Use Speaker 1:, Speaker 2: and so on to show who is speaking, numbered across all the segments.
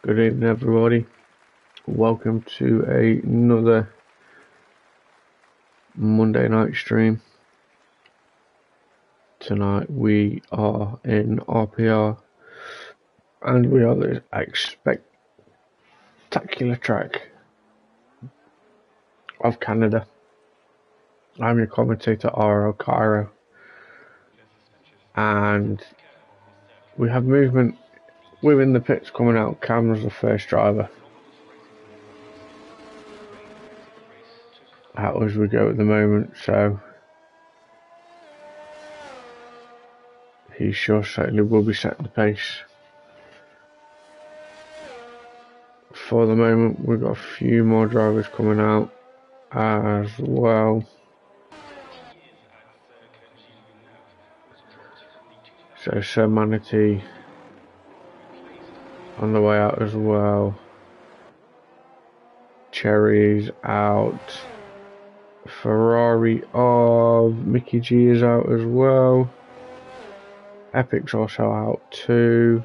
Speaker 1: Good evening, everybody. Welcome to another Monday night stream. Tonight we are in RPR and we are the spectacular track of Canada. I'm your commentator, R.O. Cairo, and we have movement within the pits coming out. Cam's the first driver. Out as we go at the moment, so he sure certainly will be setting the pace. For the moment, we've got a few more drivers coming out as well. So Sir Manatee on the way out as well. Cherry's out. Ferrari of Mickey G is out as well. Epic's also out too.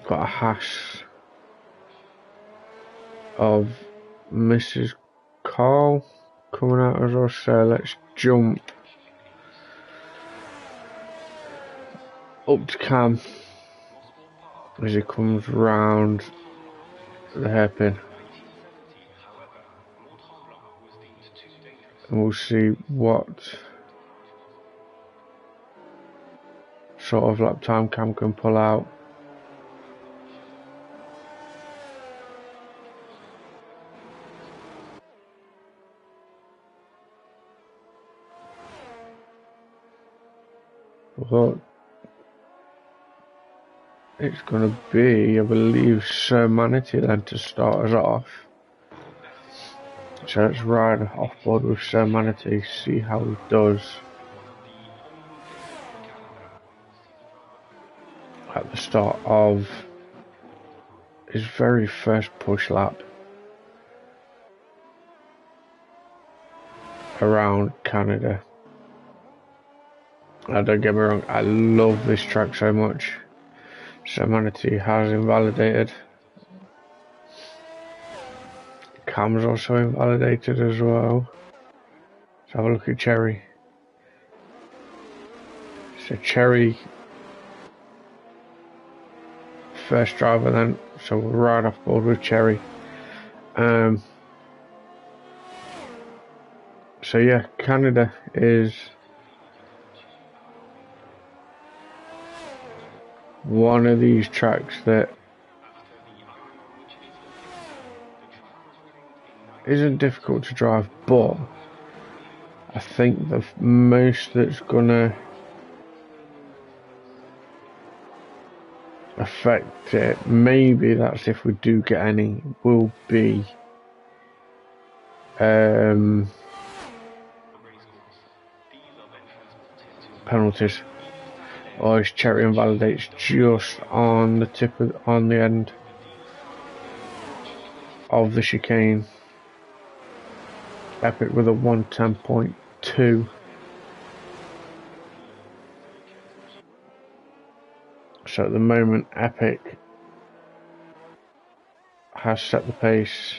Speaker 1: Got a hash of Mrs. Carl coming out as well, so let's jump up to Cam as he comes round the hairpin. And we'll see what sort of lap time Cam can pull out. But it's going to be, I believe, Sir Manatee then to start us off. So let's ride off board with Sir Manatee, see how he does at the start of his very first push lap around Canada. Now, don't get me wrong, I love this track so much. Sir Manatee has invalidated. Cam's also invalidated as well. Let's have a look at Cherry. So Cherry, first driver then, so we'll ride off board with Cherry. So yeah, Canada is one of these tracks that isn't difficult to drive, but I think the most that's gonna affect it, maybe that's if we do get any, will be penalties. Or his Cherry invalidates just on the tip of, on the end of the chicane. Epic with a 110.2. So at the moment, Epic has set the pace.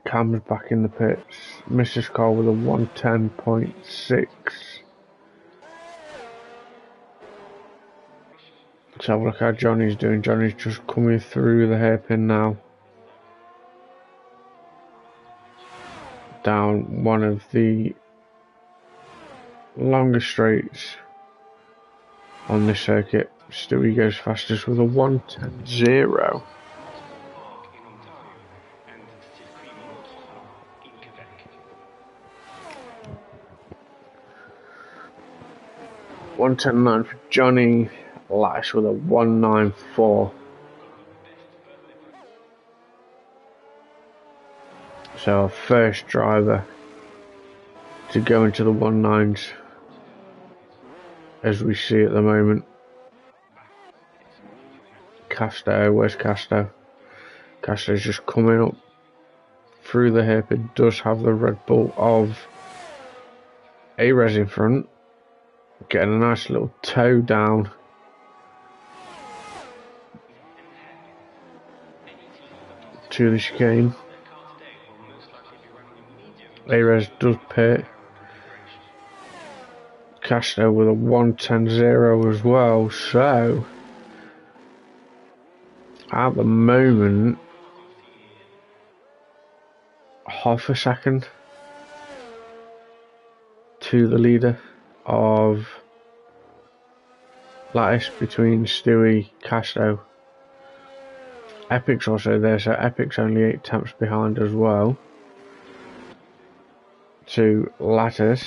Speaker 1: Cam's back in the pits. Mrs. Cole with a 110.6. Let's have a look how Johnny's doing. Johnny's just coming through the hairpin now. Down one of the longest straights on this circuit. Stewie goes fastest with a 110.0. $110.9 for Johnny. Lash with a 194. So our first driver to go into the 19s, as we see at the moment. Casto, where's Casto? Casto's just coming up through the hairpin. Does have the Red Bull of A-Res in front. Getting a nice little toe down. To the chicane. Ares does pit. Castro with a 110.0 as well, so at the moment half a second to the leader of Lattice between Stewie, Castro. Epic's also there, so Epic's only 8 tenths behind as well to Lattice.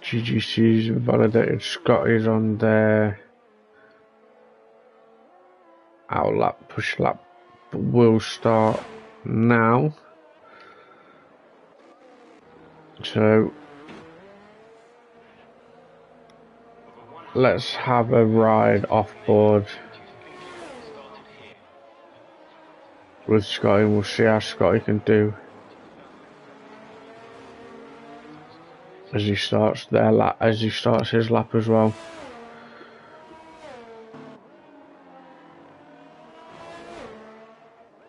Speaker 1: GGC's validated. Scotty's on their out lap, push lap, but will start now. So let's have a ride off board with Scotty and we'll see how Scotty can do as he starts their lap, as he starts his lap as well.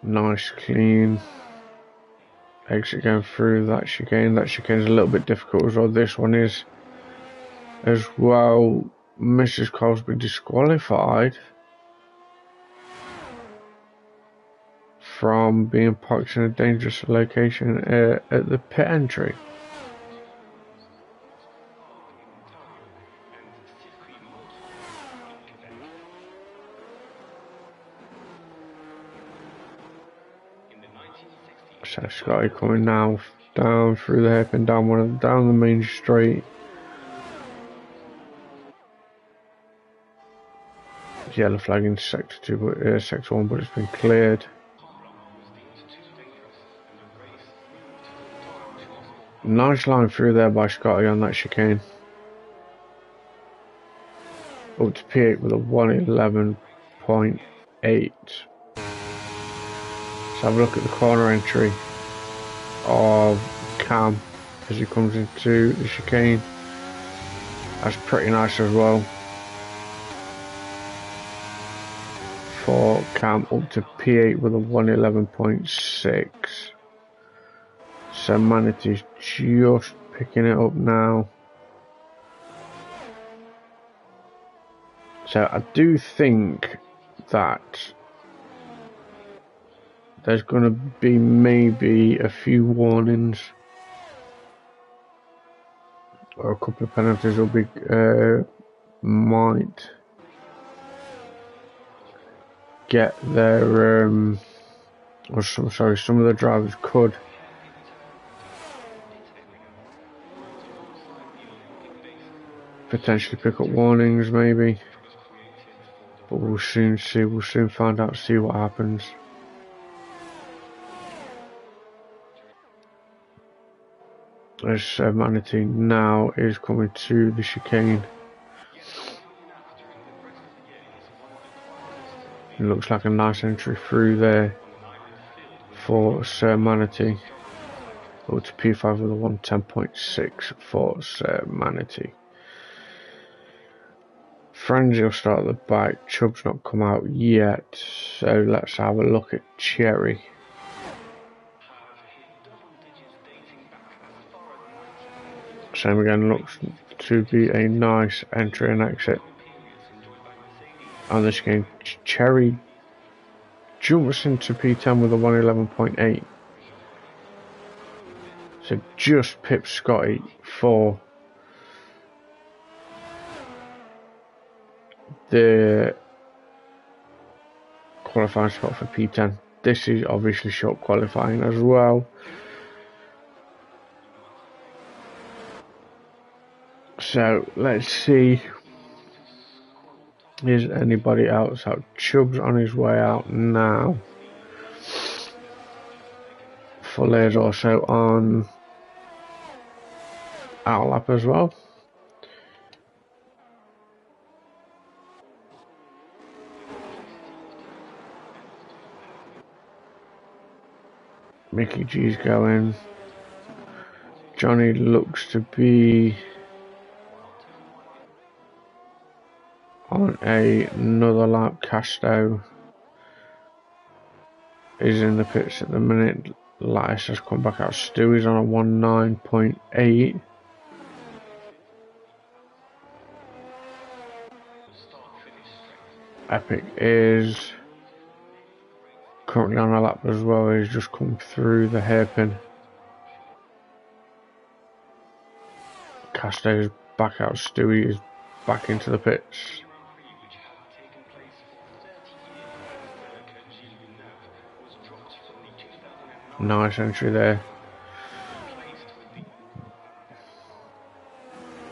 Speaker 1: Nice clean exit going through that chicane. That chicane is a little bit difficult as well. This one is as well. Mrs. Cole's been disqualified from being parked in a dangerous location at the pit entry. So Scotty coming now down through the hairpin, down the main straight. Yellow flag in sector 2, sector 1, but it's been cleared. Nice line through there by Scotty on that chicane. Up to P8 with a 111.8. Let's have a look at the corner entry of Cam as he comes into the chicane. That's pretty nice as well. For Cam up to P8 with a 111.6. So Manatee's just picking it up now. So I do think that there's going to be maybe a few warnings or a couple of penalties will be might get their some of the drivers could potentially pick up warnings maybe, but we'll soon see. We'll soon find out, see what happens. As Manatee now is coming to the chicane. It looks like a nice entry through there for Sir Manatee. Go to P5 with a 110.6 for Sir Manatee. Frenzy will start at the back. Chubb's not come out yet, so let's have a look at Cherry. Same again, looks to be a nice entry and exit on this game. Cherry jumps into P10 with a 111.8. So just pips Scotty for the qualifying spot for P10. This is obviously short qualifying as well. So let's see. Is anybody else out? Chubb's on his way out now. Fuller's also on outlap as well. Mickey G's going. Johnny looks to be on another lap. Casto is in the pits at the minute. Lattice has come back out. Stewie's on a 19.8. Epic is currently on a lap as well. He's just come through the hairpin. Casto's back out. Stewie is back into the pits. Nice entry there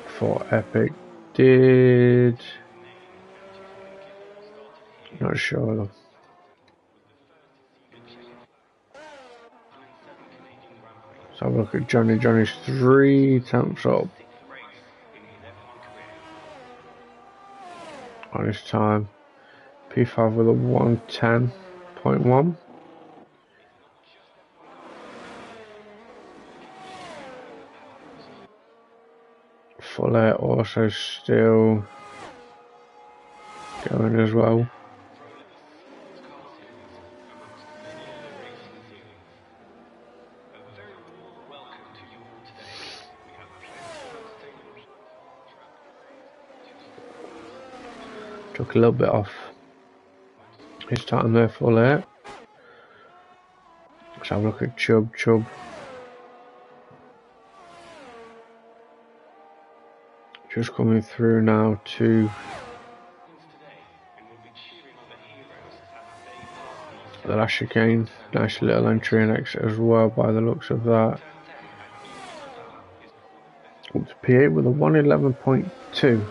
Speaker 1: for Epic. Not sure though. Let's have a look at Johnny. Johnny's 3 tenths up on his time. P5 with a 110.1. Fuller also still going as well. Took a little bit off his time there, Fuller. Let's have a look at Chubb. Just coming through now to the last chicane. Nice little entry and exit as well by the looks of that. Up to P8 with a 111.2.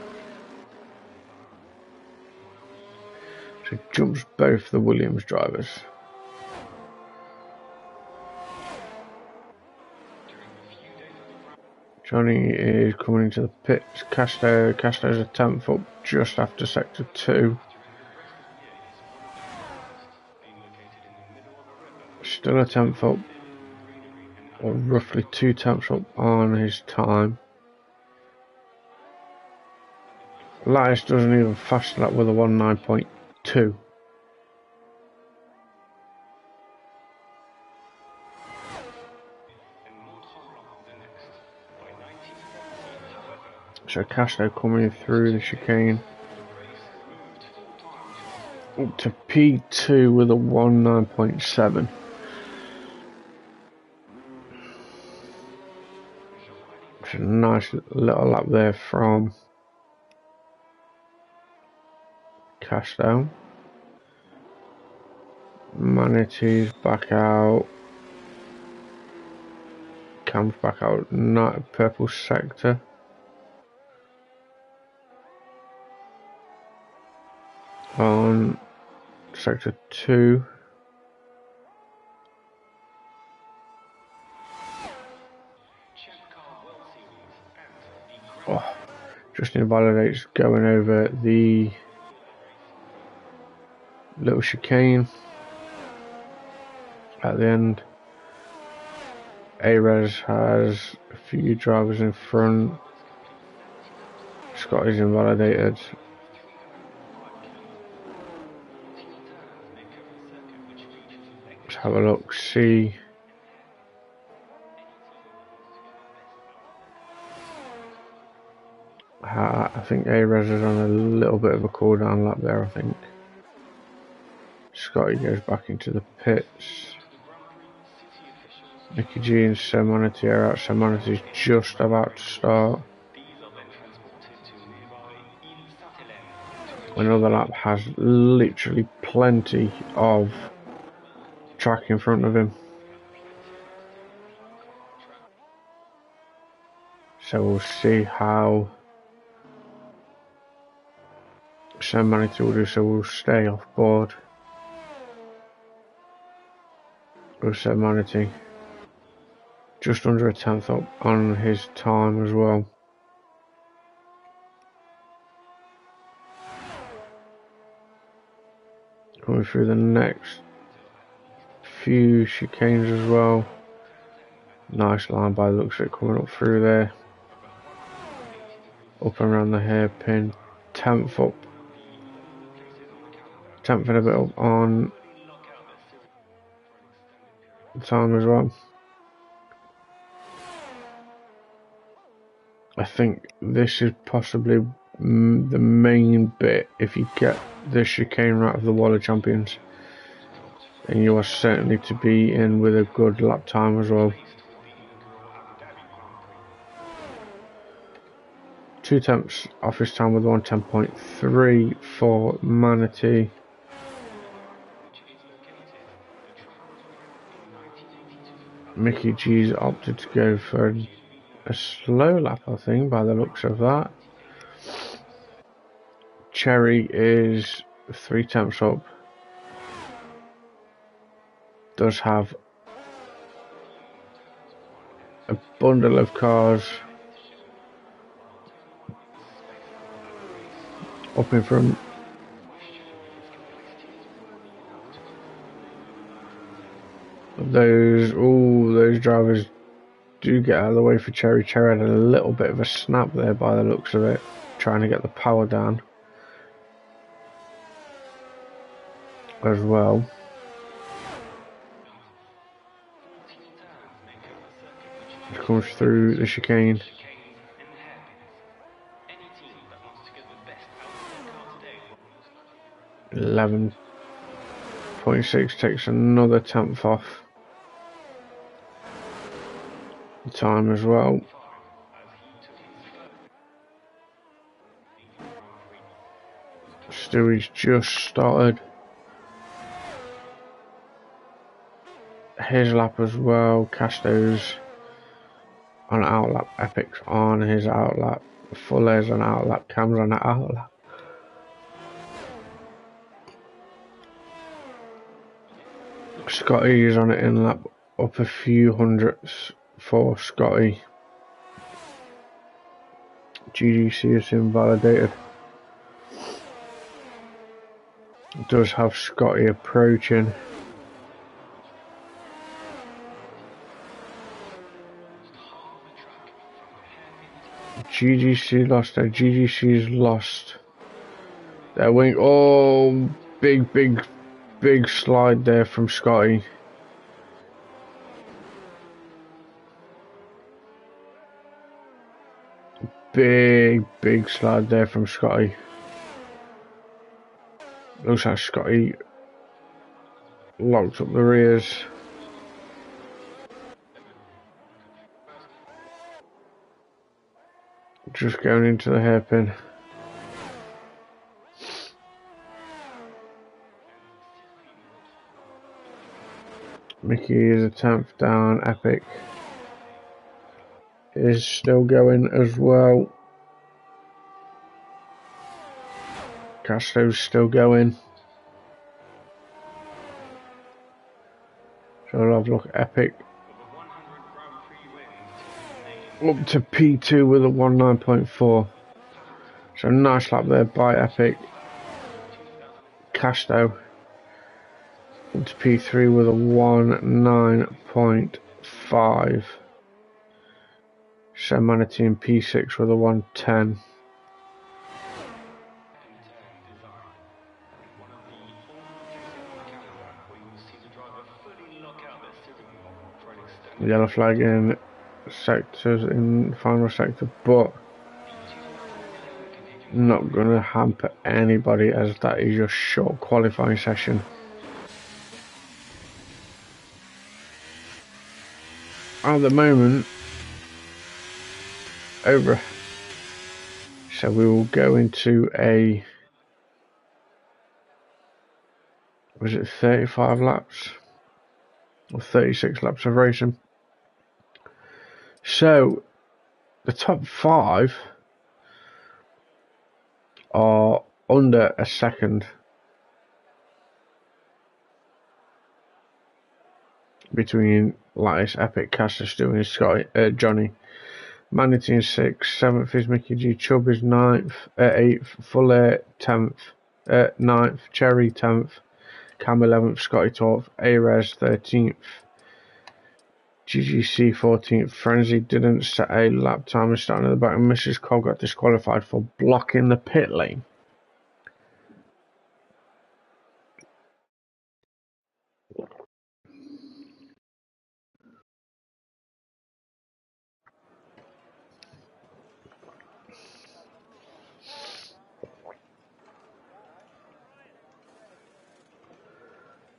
Speaker 1: So jumps both the Williams drivers. Johnny is coming into the pits. Casto's a 10th up just after sector 2. Still a 10th up, or roughly 2 tenths up on his time. Lattice doesn't even fasten up with a 19.2. So Casto coming through the chicane up to P2 with a 19.7. It's a nice little lap there from Casto. Manatee's back out. Cam's back out. Not purple sector. On sector 2. Oh, just invalidates going over the little chicane at the end. Ares has a few drivers in front. Scott is invalidated. Let's have a look, see. I think Ares is on a little bit of a cooldown lap there, I think. Scotty goes back into the pits. Nicky G and Semanity are out. Semanity's just about to start. Another lap has literally plenty of track in front of him. So we'll see how Semanity will do, so we'll stay off board with Semanity. Just under a 10th up on his time as well. Coming through the next few chicanes as well. Nice line by the looks of it coming up through there. Up and around the hairpin. 10th up. 10th and a bit up on time as well. I think this is possibly the main bit. If you get the chicane right of the Wall of Champions, then you are certainly to be in with a good lap time as well. 2/10 off his time with 110.3 for Manatee. Mickey G's opted to go for a slow lap, I think, by the looks of that. Cherry is 3/10 up. Does have a bundle of cars up in front. Those drivers do get out of the way for Cherry. Cherry had a little bit of a snap there by the looks of it, trying to get the power down as well. It comes through the chicane. 11.6 takes another 10th off the time as well. Stewie's just started his lap as well. Casto's on outlap, Epic's on his outlap, Fuller's on outlap, Cam's on outlap. Scotty is on it in lap, up a few hundredths for Scotty. GGC is invalidated. Does have Scotty approaching. GGC lost there. GGC's lost their wing. Oh, big slide there from Scotty. Big slide there from Scotty. Looks like Scotty locked up the rears. Just going into the hairpin. Mickey is a 10th down. Epic is still going as well. Castro's still going. So I'll have a look. Epic up to P2 with a 19.4. So nice lap there by Epic. Casto into P3 with a 19.5. So Manatee in P6 with a 110. Yellow flag in sectors in final sector, but not going to hamper anybody as that is your short qualifying session. At the moment, over. So we will go into a, was it 35 laps or 36 laps of racing? So the top 5 are under a second between Lattice, Epic, Castor, Stu and Scotty, Johnny. Manatee in 6th, 7th is Mickey G, Chubb is 9th, 8th, Fuller 10th, 9th, Cherry 10th, Cam 11th, Scotty 12th, Arez 13th, GGC 14th. Frenzy didn't set a lap time and starting at the back, and Mrs. Cole got disqualified for blocking the pit lane.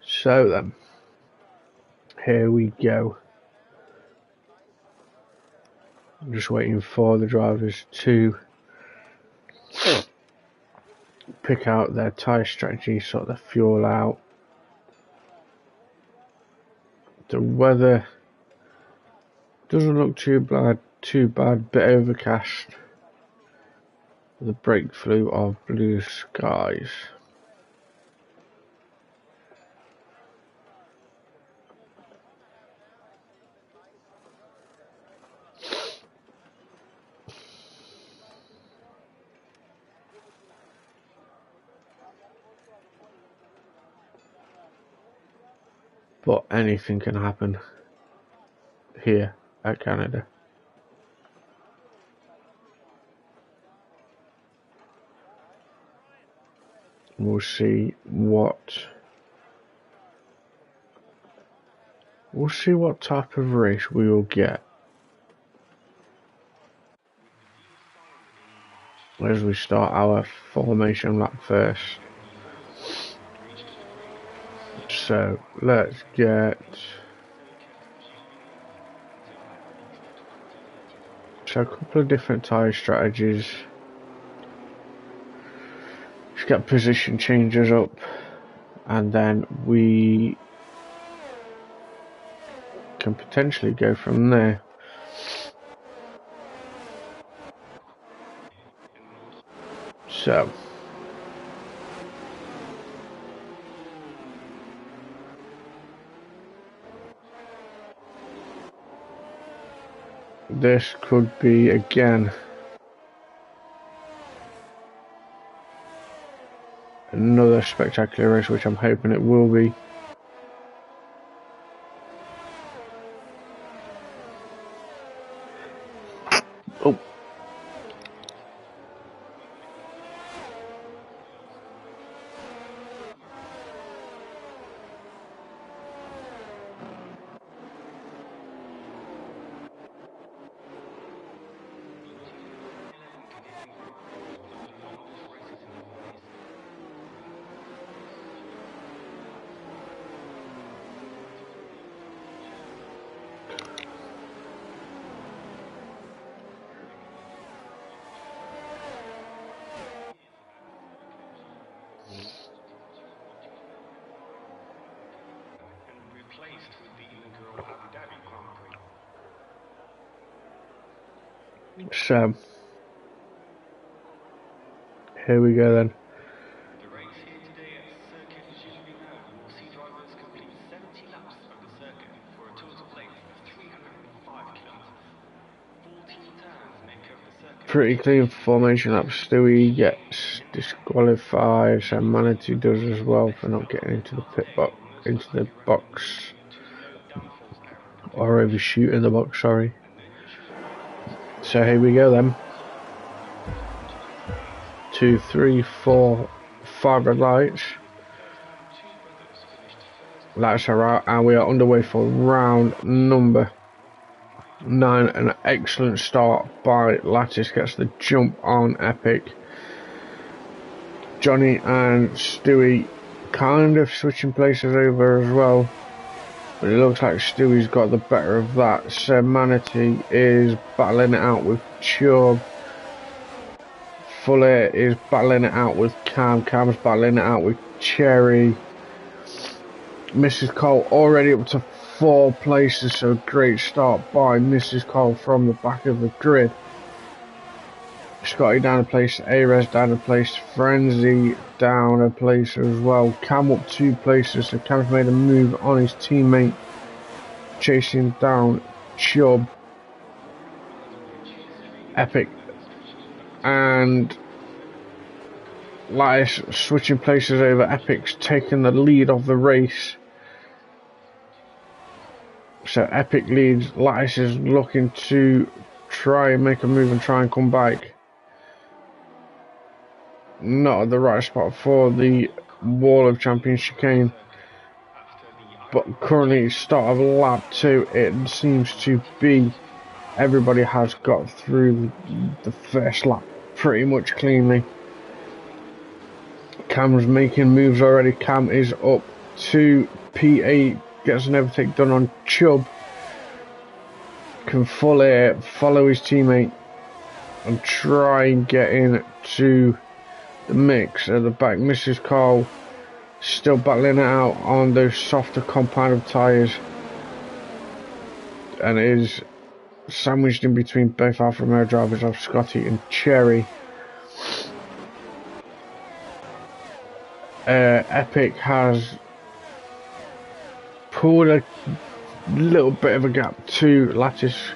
Speaker 1: So then, here we go. I'm just waiting for the drivers to pick out their tyre strategy, sort the fuel out. The weather doesn't look too bad, bit overcast. The breakthrough of blue skies. But anything can happen here at Canada. We'll see what type of race we will get as we start our formation lap first. So let's get a couple of different tyre strategies. Let's get position changes up, and then we can potentially go from there. So this could be again another spectacular race, which I'm hoping it will be. Oh. So here we go then.
Speaker 2: The race here today at Circuit Gilles will see drivers complete 70 laps of the circuit for a total length of 305 kilometers. 14 turns make up the circuit.
Speaker 1: Pretty clean formation lap. Stewie gets disqualified, so Manitou does as well for not getting into the box, or overshooting the box, sorry. So here we go then. 2, 3, 4, 5 red lights. Lights are out, and we are underway for round number 9. An excellent start by Lattice, gets the jump on Epic. Johnny and Stewie kind of switching places over as well, but it looks like Stewie's got the better of that. So Manatee is battling it out with Chubb. Fuller is battling it out with Cam. Cam's battling it out with Cherry. Mrs. Cole already up to 4 places, so great start by Mrs. Cole from the back of the grid. Scotty down a place, A-Res down a place, Frenzy down a place as well. Cam up 2 places, so Cam's made a move on his teammate, chasing down Chubb, Epic, and Lattice switching places over. Epic's taking the lead of the race. So Epic leads. Lattice is looking to try and make a move and try and come back. Not at the right spot for the Wall of Champions chicane. But currently, start of lap 2, it seems to be everybody has got through the first lap pretty much cleanly. Cam's making moves already. Cam is up to P8, gets an overtake done on Chubb. Can fully follow his teammate and try and get into the mix at the back. Mrs. Cole still battling it out on those softer compound tyres and is sandwiched in between both Alfa Romeo drivers of Scotty and Cherry. Epic has pulled a little bit of a gap to Lattice,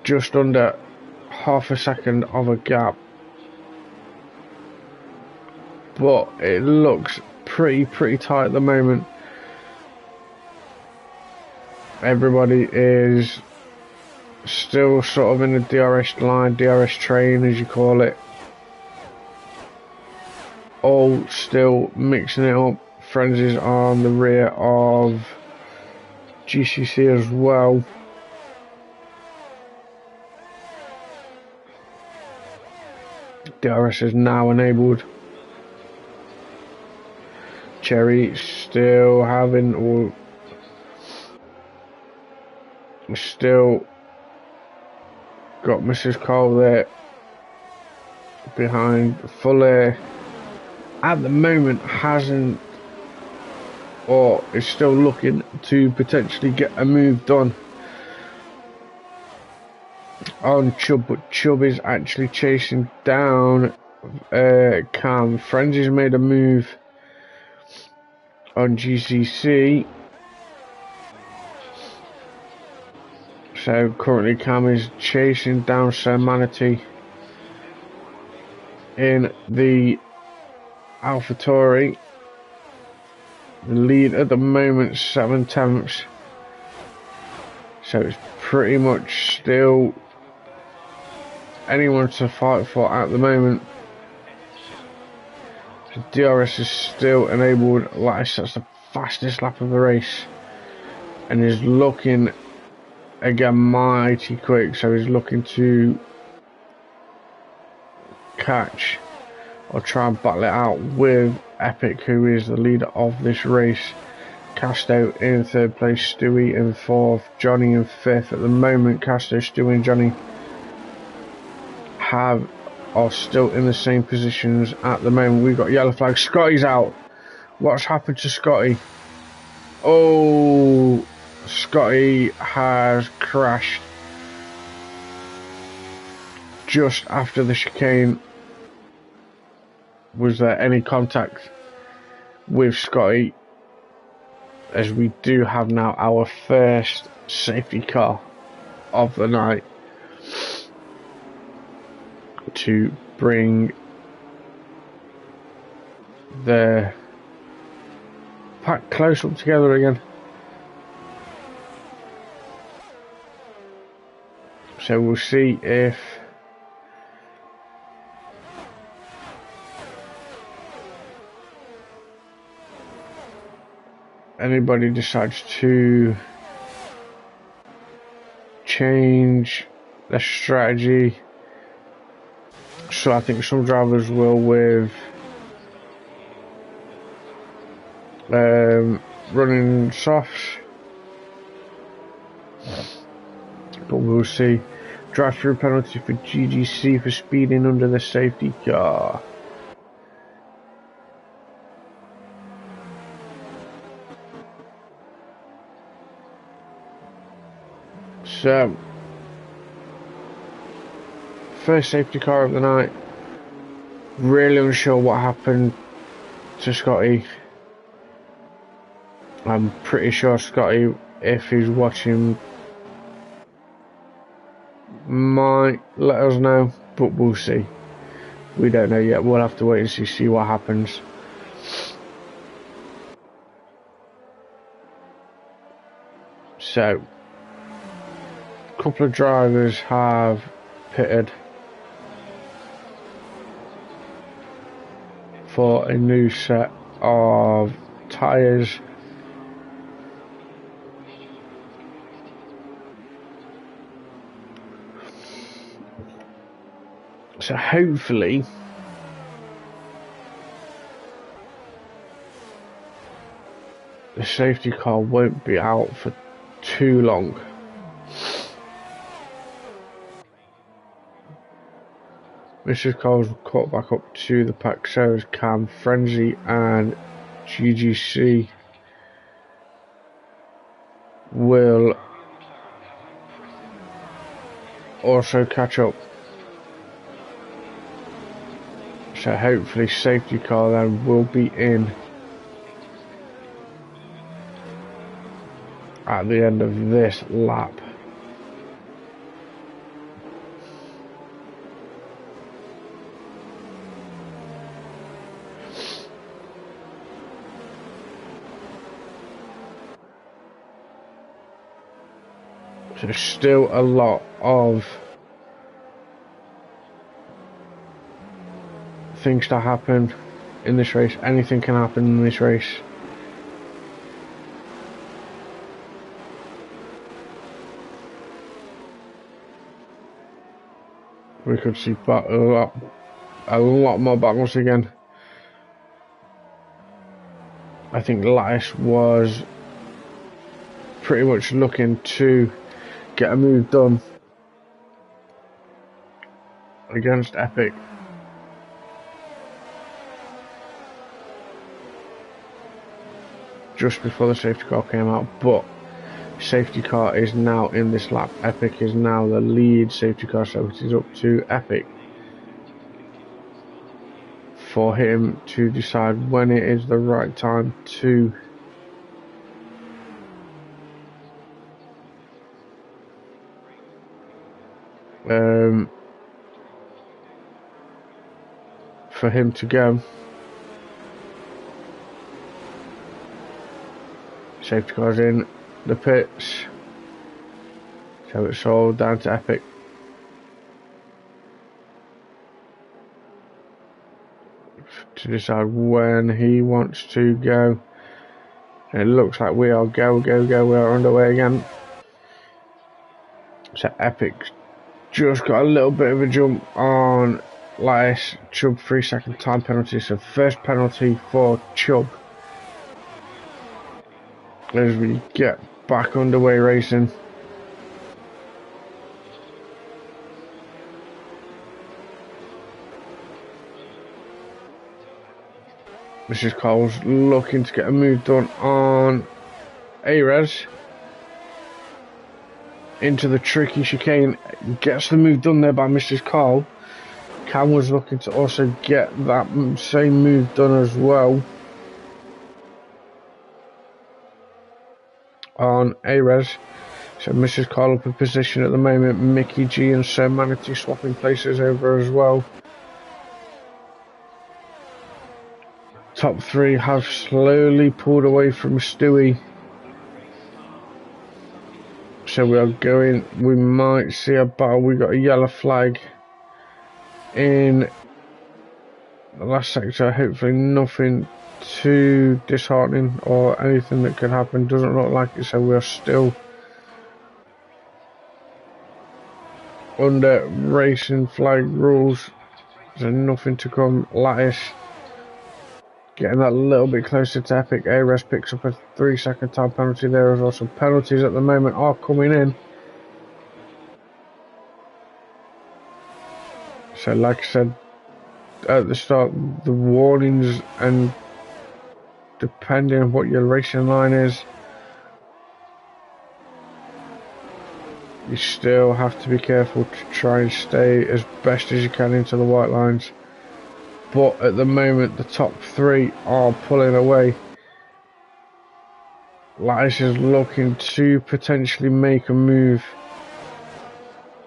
Speaker 1: just under half a second of a gap, but it looks pretty tight at the moment. Everybody is still sort of in the DRS line, DRS train as you call it, all still mixing it up. Frenzy's on the rear of GCC as well. DRS is now enabled. Cherry still having, or still got Mrs. Cole there behind. Fuller at the moment hasn't, or is still looking to potentially get a move done on Chubb, but Chubb is actually chasing down Cam. Frenzy's made a move on GCC, so currently Cam is chasing down Sir Manatee in the AlphaTauri. The lead at the moment 7/10, so it's pretty much still anyone to fight for at the moment. The DRS is still enabled. Lattice, that's the fastest lap of the race and is looking again mighty quick, so he's looking to catch or try and battle it out with Epic, who is the leader of this race. Casto in third place, Stewie in fourth, Johnny in fifth. At the moment, Casto, Stewie and Johnny are still in the same positions at the moment. We've got yellow flag. Scotty's out. What's happened to Scotty? Oh, Scotty has crashed just after the chicane. Was there any contact with Scotty? As we do have now our first safety car of the night to bring the pack close up together again. So we'll see if anybody decides to change their strategy. So I think some drivers will with running softs, but we'll see. Drive-through penalty for GGC for speeding under the safety car. So, first safety car of the night. Really unsure what happened to Scotty. I'm pretty sure Scotty, if he's watching, might let us know, but we'll see. We don't know yet. We'll have to wait and see what happens. So, a couple of drivers have pitted for a new set of tyres. So hopefully the safety car won't be out for too long. Mrs. Cole's caught back up to the pack, so is Cam, Frenzy and GGC will also catch up. So hopefully safety car then will be in at the end of this lap. So still a lot of things to happen in this race. Anything can happen in this race. We could see a lot more battles again. I think Lattice was pretty much looking to get a move done against Epic. Just before the safety car came out, but safety car is now in this lap. Epic is now the lead safety car, so it is up to Epic for him to decide when it is the right time to for him to go. Safety car's in the pits, so it's all down to Epic. To decide when he wants to go. And it looks like we are we are underway again. So Epic just got a little bit of a jump on Lattice. Chubb 3-second time penalty, so first penalty for Chubb as we get back underway racing. Mrs. Cole's looking to get a move done on Ares. Into the tricky chicane, gets the move done there by Mrs. Cole. Cam was looking to also get that same move done as well on Ares. So Mrs. Cole up in position at the moment. Mickey G and Sir Manatee swapping places over as well. Top three have slowly pulled away from Stewie. So we are going, we might see a battle. We got a yellow flag in the last sector. Hopefully nothing too disheartening or anything that could happen. Doesn't look like it, so we are still under racing flag rules. There's nothing to come. Lattice getting that a little bit closer to Epic. Ares picks up a 3-second time penalty there as well. Some penalties at the moment are coming in. So like I said at the start, the warnings, and depending on what your racing line is, you still have to be careful to try and stay as best as you can into the white lines. But at the moment the top three are pulling away. Lattice is looking to potentially make a move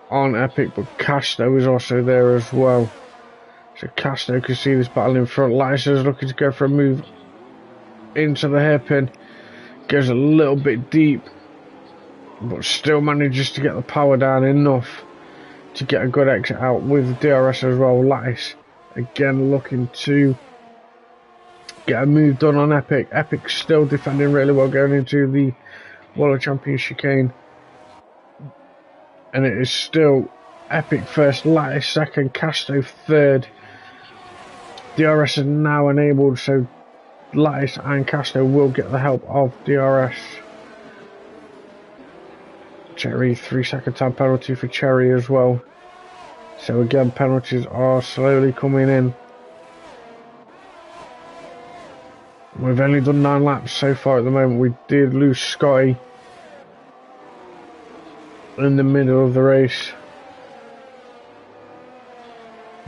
Speaker 1: on Epic, but Casto is also there as well. So Casto can see this battle in front. Lattice is looking to go for a move into the hairpin. Goes a little bit deep. but still manages to get the power down enough to get a good exit out with DRS as well. Lattice again looking to get a move done on Epic. Epic still defending really well going into the World Champion chicane, and it is still Epic first, Lattice second, Casto third. DRS is now enabled, so Lattice and Casto will get the help of DRS. Cherry, 3-second time penalty for Cherry as well. So again, penalties are slowly coming in. We've only done 9 laps so far at the moment. We did lose Scotty in the middle of the race.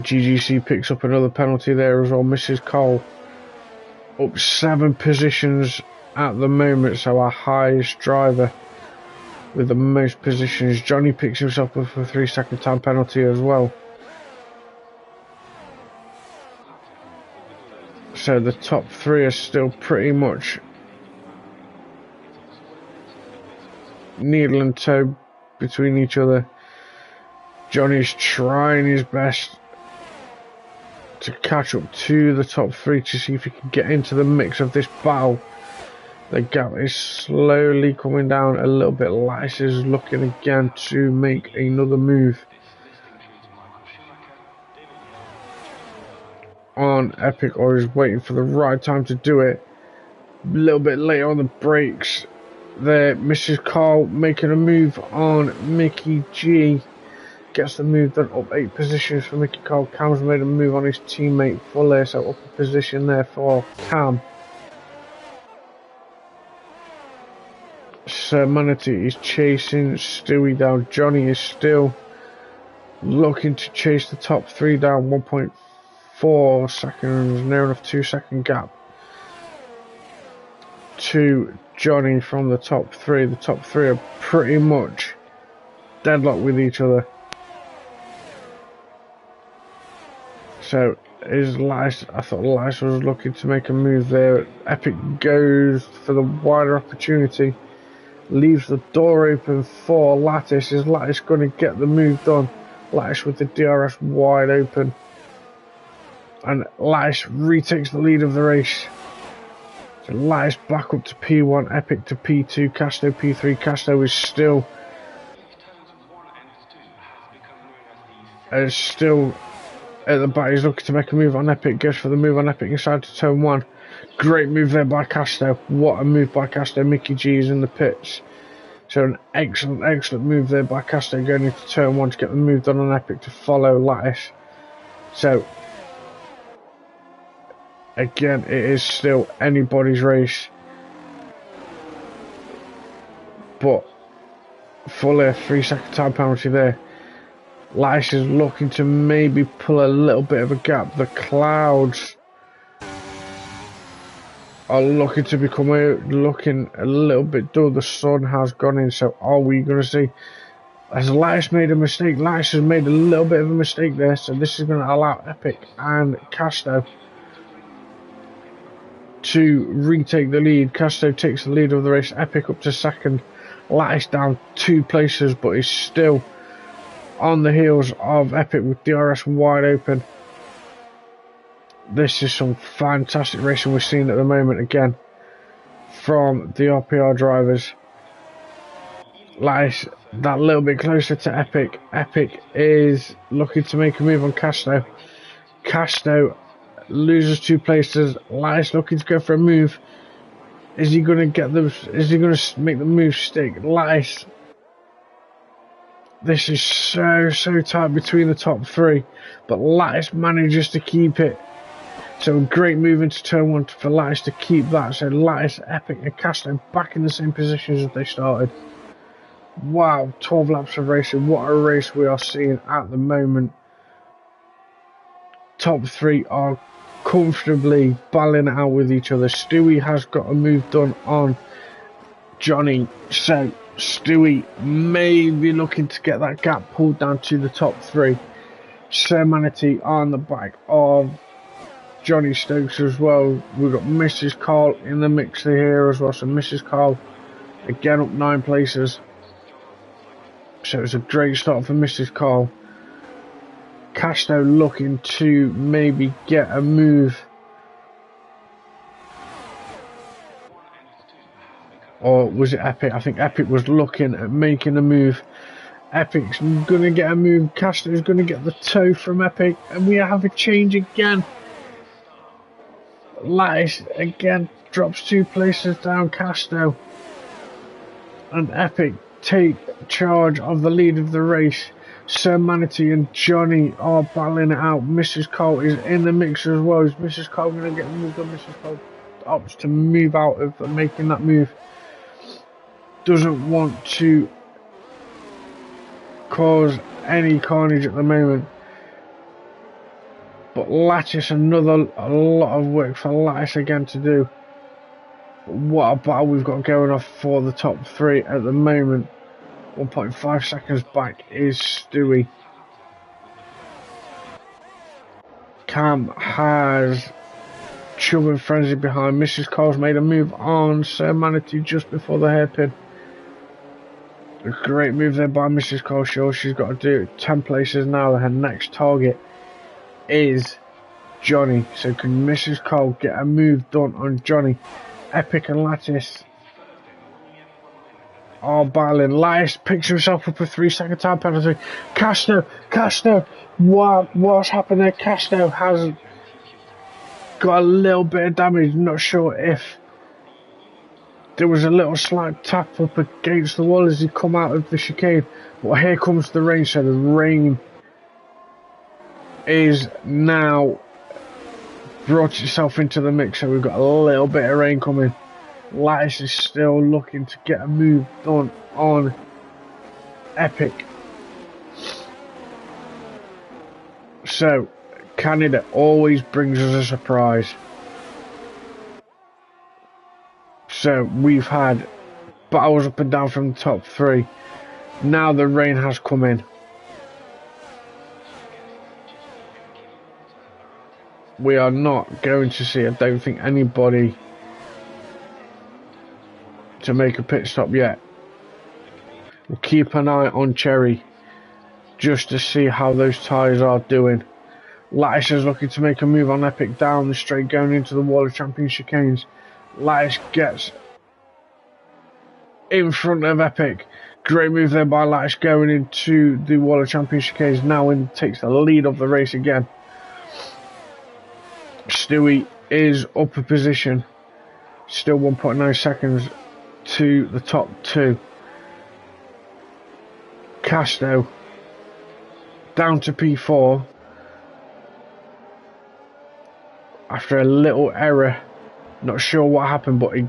Speaker 1: GGC picks up another penalty there as well. Mrs. Cole up 7 positions at the moment, so our highest driver with the most positions. Johnny picks himself up for a 3-second time penalty as well. So the top 3 are still pretty much needle and toe between each other. Johnny's trying his best to catch up to the top 3 to see if he can get into the mix of this battle. The gap is slowly coming down a little bit. Lattice is looking again to make another move on Epic, or is waiting for the right time to do it. A little bit later on the brakes there. Mrs. Carl making a move on Mickey G. Gets the move done, up 8 positions for Mickey Carl. Cam's made a move on his teammate Fuller, so up a position there for Cam. Sir Manatee is chasing Stewie down. Johnny is still looking to chase the top 3 down. 1.4 seconds, near enough 2-second gap to Johnny from the top 3. The top 3 are pretty much deadlocked with each other. So is Lattice, I thought Lattice was looking to make a move there. Epic goes for the wider opportunity, leaves the door open for Lattice. Is Lattice going to get the move done? Lattice with the DRS wide open, and Lattice retakes the lead of the race. So Lattice back up to P1, Epic to P2, Casto P3. Casto is still at the back. He's looking to make a move on Epic. Goes for the move on Epic inside to turn 1. Great move there by Casto. What a move by Casto. Mickey G is in the pits. So an excellent move there by Casto going into turn 1 to get the move done on Epic to follow Lattice. So again, it is still anybody's race. But Fuller, 3-second time penalty there. Lattice is looking to maybe pull a little bit of a gap. The clouds are looking to become looking a little bit dull. The sun has gone in, so are we going to see? Has Lattice made a mistake? Lattice has made a little bit of a mistake there, so this is going to allow Epic and Casto to retake the lead. Casto takes the lead of the race. Epic up to second. Lattice down 2 places, but is still on the heels of Epic with DRS wide open. This is some fantastic racing we're seeing at the moment again from the RPR drivers. Lattice that little bit closer to Epic. Epic is looking to make a move on Casto. Casto loses 2 places. Lattice looking to go for a move. Is he going to get them? Is he going to make the move stick? Lattice. This is so tight between the top 3, but Lattice manages to keep it. So a great move into turn 1 for Lattice to keep that. So Lattice, Epic and Casto back in the same positions as they started. Wow, 12 laps of racing. What a race we are seeing at the moment. Top 3 are comfortably battling it out with each other. Stewie has got a move done on Johnny. So Stewie may be looking to get that gap pulled down to the top 3. Sir Manatee on the back of Johnny Stokes as well. We've got Mrs. Carl in the mix here as well. So Mrs. Carl again up 9 places. So it was a great start for Mrs. Cole. Casto looking to maybe get a move. Or was it Epic? I think Epic was looking at making a move. Epic's gonna get a move. Casto's gonna get the toe from Epic. And we have a change again. Lattice again drops 2 places down. Casto and Epic take charge of the lead of the race. Sir Manatee and Johnny are battling it out. Mrs. Cole is in the mix as well. Is Mrs. Cole going to get moved on? Mrs. Cole opts to move out of making that move. Doesn't want to cause any carnage at the moment. But Lattice, a lot of work for Lattice again to do. What a battle we've got going off for the top 3 at the moment. 1.5 seconds back is Stewie. Cam has Chubb and Frenzy behind. Mrs. Cole's made a move on Sir Manatee just before the hairpin. A great move there by Mrs. Cole. She's got to do 10 places now. Her next target is Johnny. So can Mrs. Cole get a move done on Johnny? Epic and Lattice are battling. Lattice picks himself up a 3-second time penalty. Casto, what's happened there? Casto has got a little bit of damage. Not sure if there was a little slight tap up against the wall as he come out of the chicane. But here comes the rain. So the rain is now brought itself into the mix. So we've got a little bit of rain coming. Lattice is still looking to get a move done on Epic. So Canada always brings us a surprise. So we've had battles up and down from the top 3. Now the rain has come in. We are not going to see, I don't think, anybody to make a pit stop yet. We'll keep an eye on Cherry just to see how those tyres are doing. Lattice is looking to make a move on Epic down the straight going into the Wall of Champion chicanes. Lattice gets in front of Epic. Great move there by Lattice going into the Wall of Champion chicanes now and takes the lead of the race again. Stewie is up a position. Still 1.9 seconds to the top 2. Casto down to P4 after a little error. Not sure what happened, but he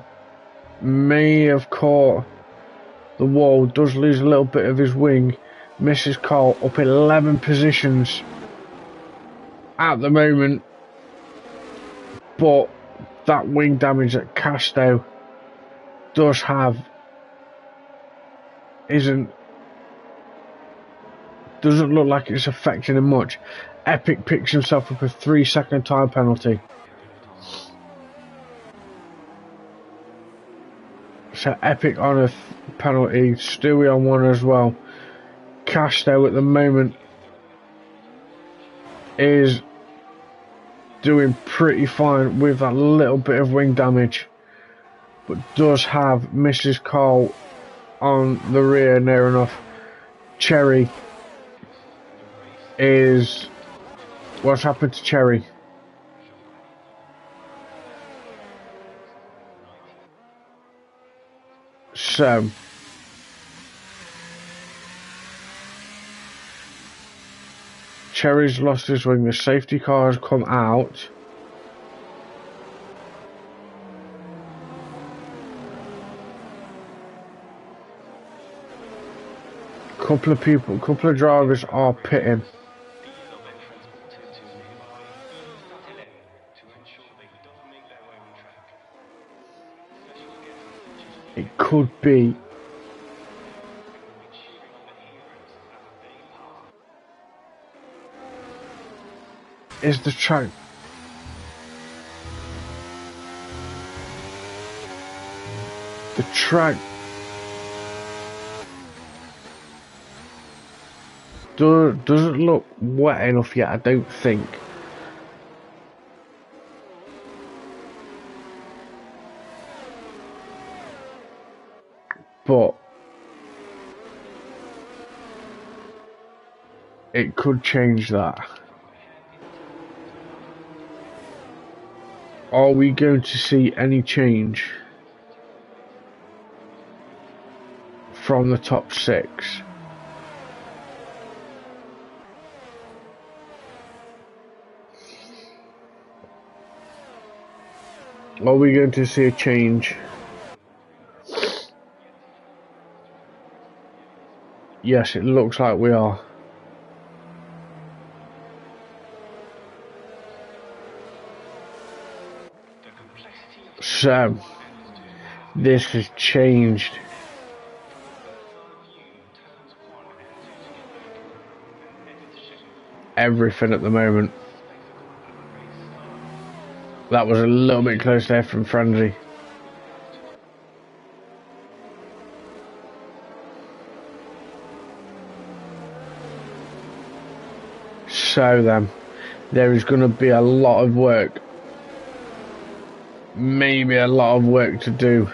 Speaker 1: may have caught the wall. Does lose a little bit of his wing. Mrs. Cole up 11 positions at the moment, but that wing damage that Casto does have doesn't look like it's affecting him much. Epic picks himself up a 3-second time penalty. So Epic on a penalty, Stewie on one as well. Casto at the moment is doing pretty fine with that little bit of wing damage, but does have Mrs. Cole on the rear near enough. Cherry is... What's happened to Cherry? So Cherry's lost his wing. The safety car has come out. Couple of drivers are pitting. It could be is the track doesn't look wet enough yet, I don't think. But it could change that. Are we going to see any change from the top 6? Are we going to see a change? Yes, it looks like we are. So, this has changed. Everything at the moment. That was a little bit close there from Frenzy. So then, there is going to be a lot of work. Maybe a lot of work to do.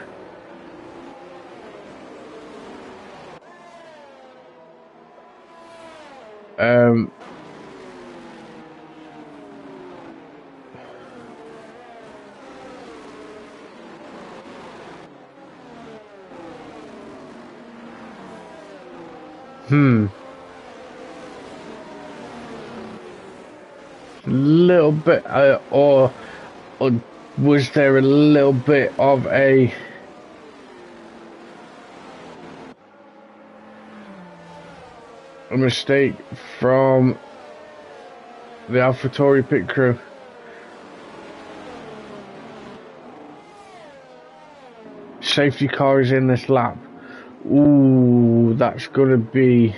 Speaker 1: Little bit, or was there a little bit of a mistake from the AlphaTauri pit crew? Safety car is in this lap. Ooh, that's gonna be.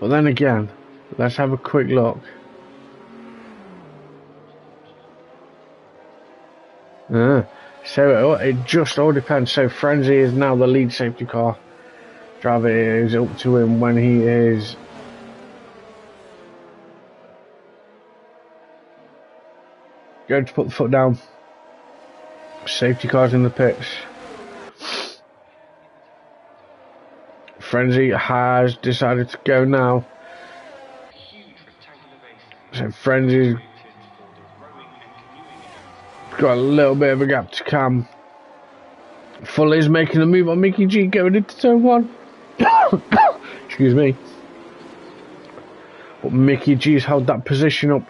Speaker 1: But then again, let's have a quick look. So it just all depends. So Frenzy is now the lead safety car driver. It is up to him when he is going to put the foot down. Safety cars in the pits. Frenzy has decided to go now. So Frenzy's got a little bit of a gap to come. Full is making a move on Mickey G going into turn 1. Excuse me. But Mickey G's held that position up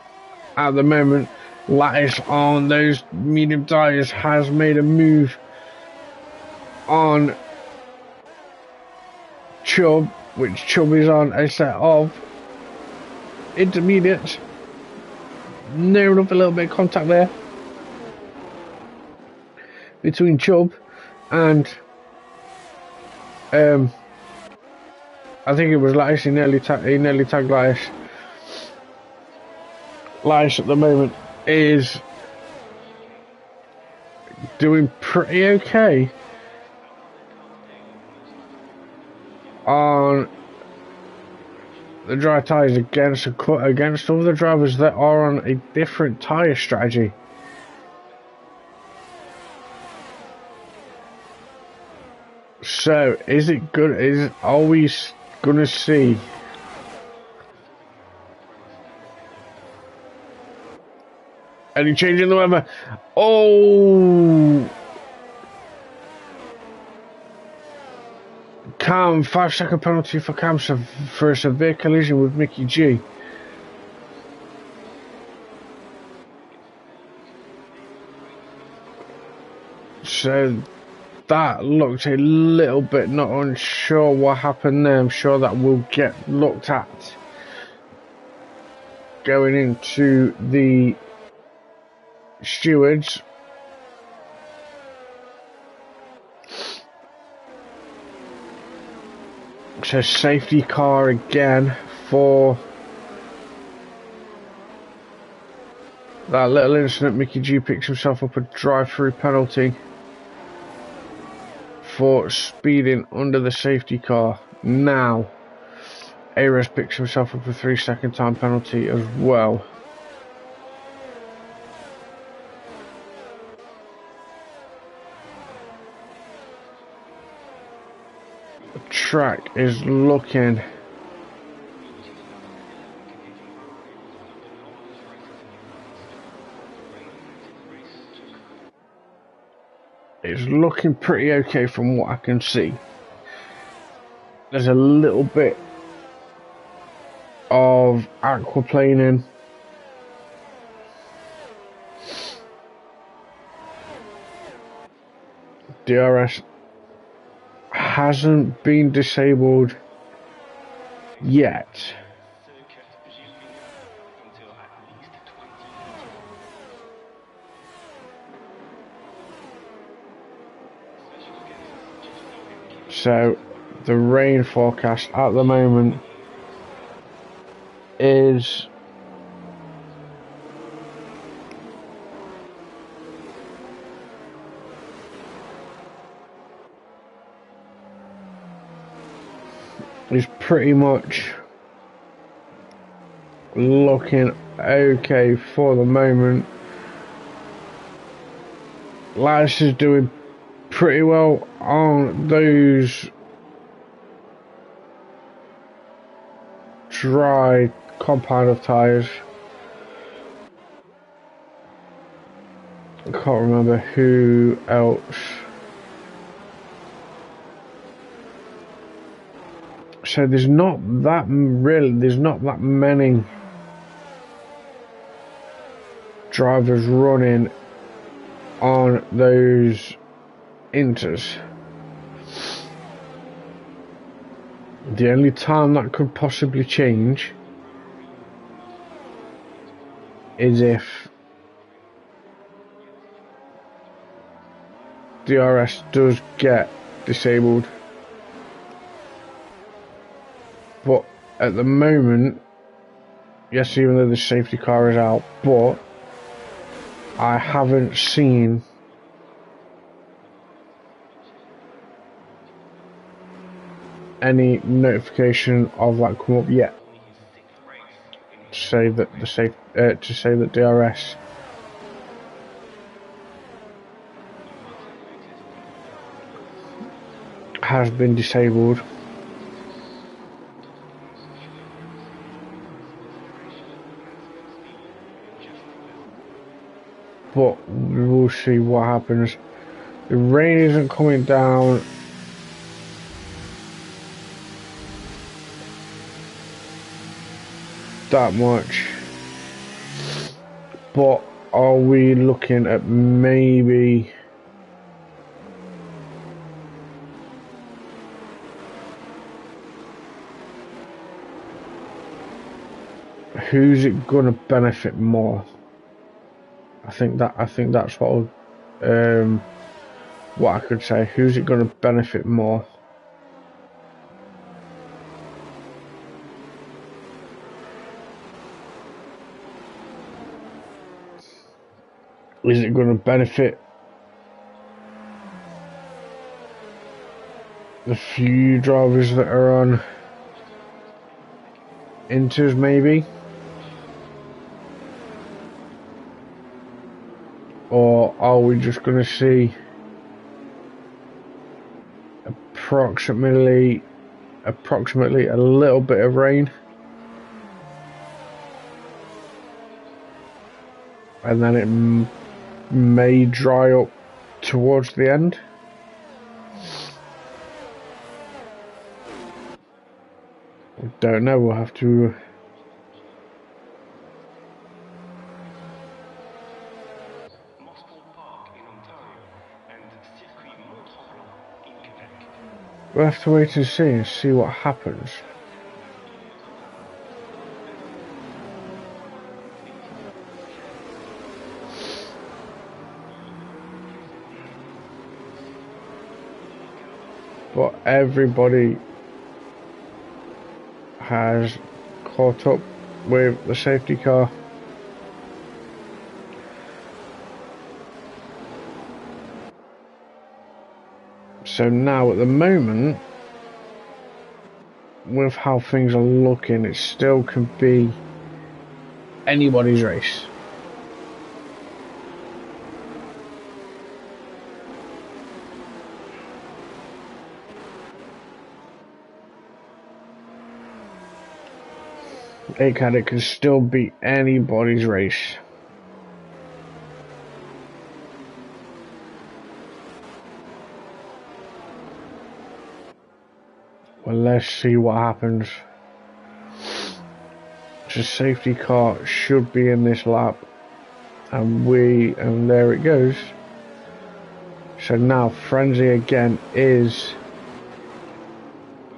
Speaker 1: at the moment. Lattice on those medium tyres has made a move on Chubb, which Chubb is on a set of intermediates. Near enough a little bit of contact there between Chubb and I think it was Lattice. He nearly tagged Lattice. Lattice at the moment is doing pretty okay on the dry tyres against all the drivers that are on a different tyre strategy. So is it good? Are we gonna see any change in the weather? Oh, Cam, 5-second penalty for Cam for a severe collision with Mickey G. So that looked a little bit not unsure what happened there. I'm sure that will get looked at going into the stewards. So safety car again for that little incident. Mickey G picks himself up a drive-through penalty for speeding under the safety car. Now Ares picks himself up a 3-second time penalty as well. The track is looking pretty okay from what I can see. There's a little bit of aquaplaning. DRS hasn't been disabled yet.
Speaker 2: Circuit presumably until at least 2018.
Speaker 1: So the rain forecast at the moment is pretty much looking okay for the moment. Lance is doing pretty well on those dry compound of tyres. I can't remember who else. So there's not that many drivers running on those inters. The only time that could possibly change is if DRS does get disabled. But at the moment, yes, even though the safety car is out, but I haven't seen any notification of that come up yet to say that DRS has been disabled. But we will see what happens. The rain isn't coming down that much, but are we looking at maybe who's it gonna benefit more? I think that's what I could say. Who's it gonna benefit more? Is it going to benefit the few drivers that are on Inters maybe? Or are we just going to see approximately a little bit of rain? And then it may dry up towards the end. I don't know, we'll have to wait and see what happens. But everybody has caught up with the safety car. So now at the moment with how things are looking, it still can be anybody's race. It can still be anybody's race. Well, let's see what happens. The safety car should be in this lap, and there it goes. So now Frenzy again is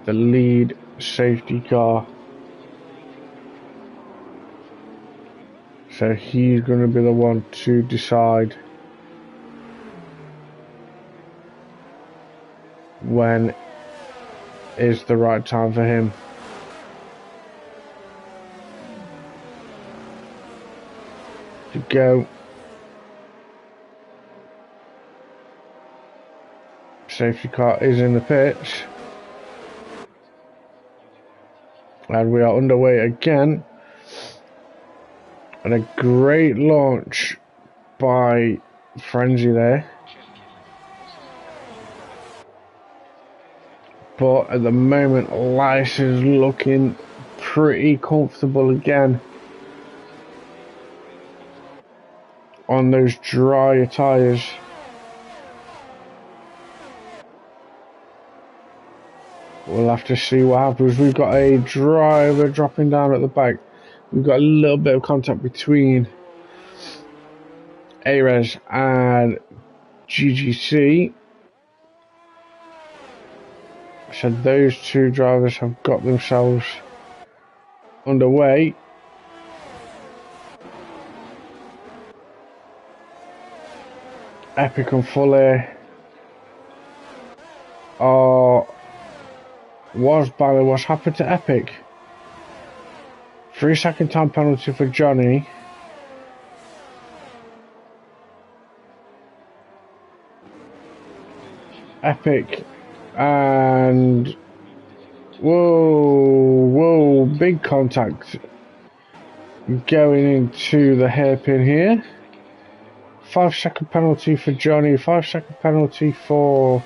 Speaker 1: the lead safety car. So he's going to be the one to decide when is the right time for him. To go. Safety car is in the pits. And we are underway again. And a great launch by Frenzy there. But at the moment, Lice is looking pretty comfortable again on those drier tyres. We'll have to see what happens. We've got a driver dropping down at the back. We've got a little bit of contact between Ares and GGC. So those two drivers have got themselves underway. Epic and Fuller what's happened to Epic? 3-second time penalty for Johnny. Epic and whoa, big contact going into the hairpin here. 5-second penalty for Johnny, 5-second penalty for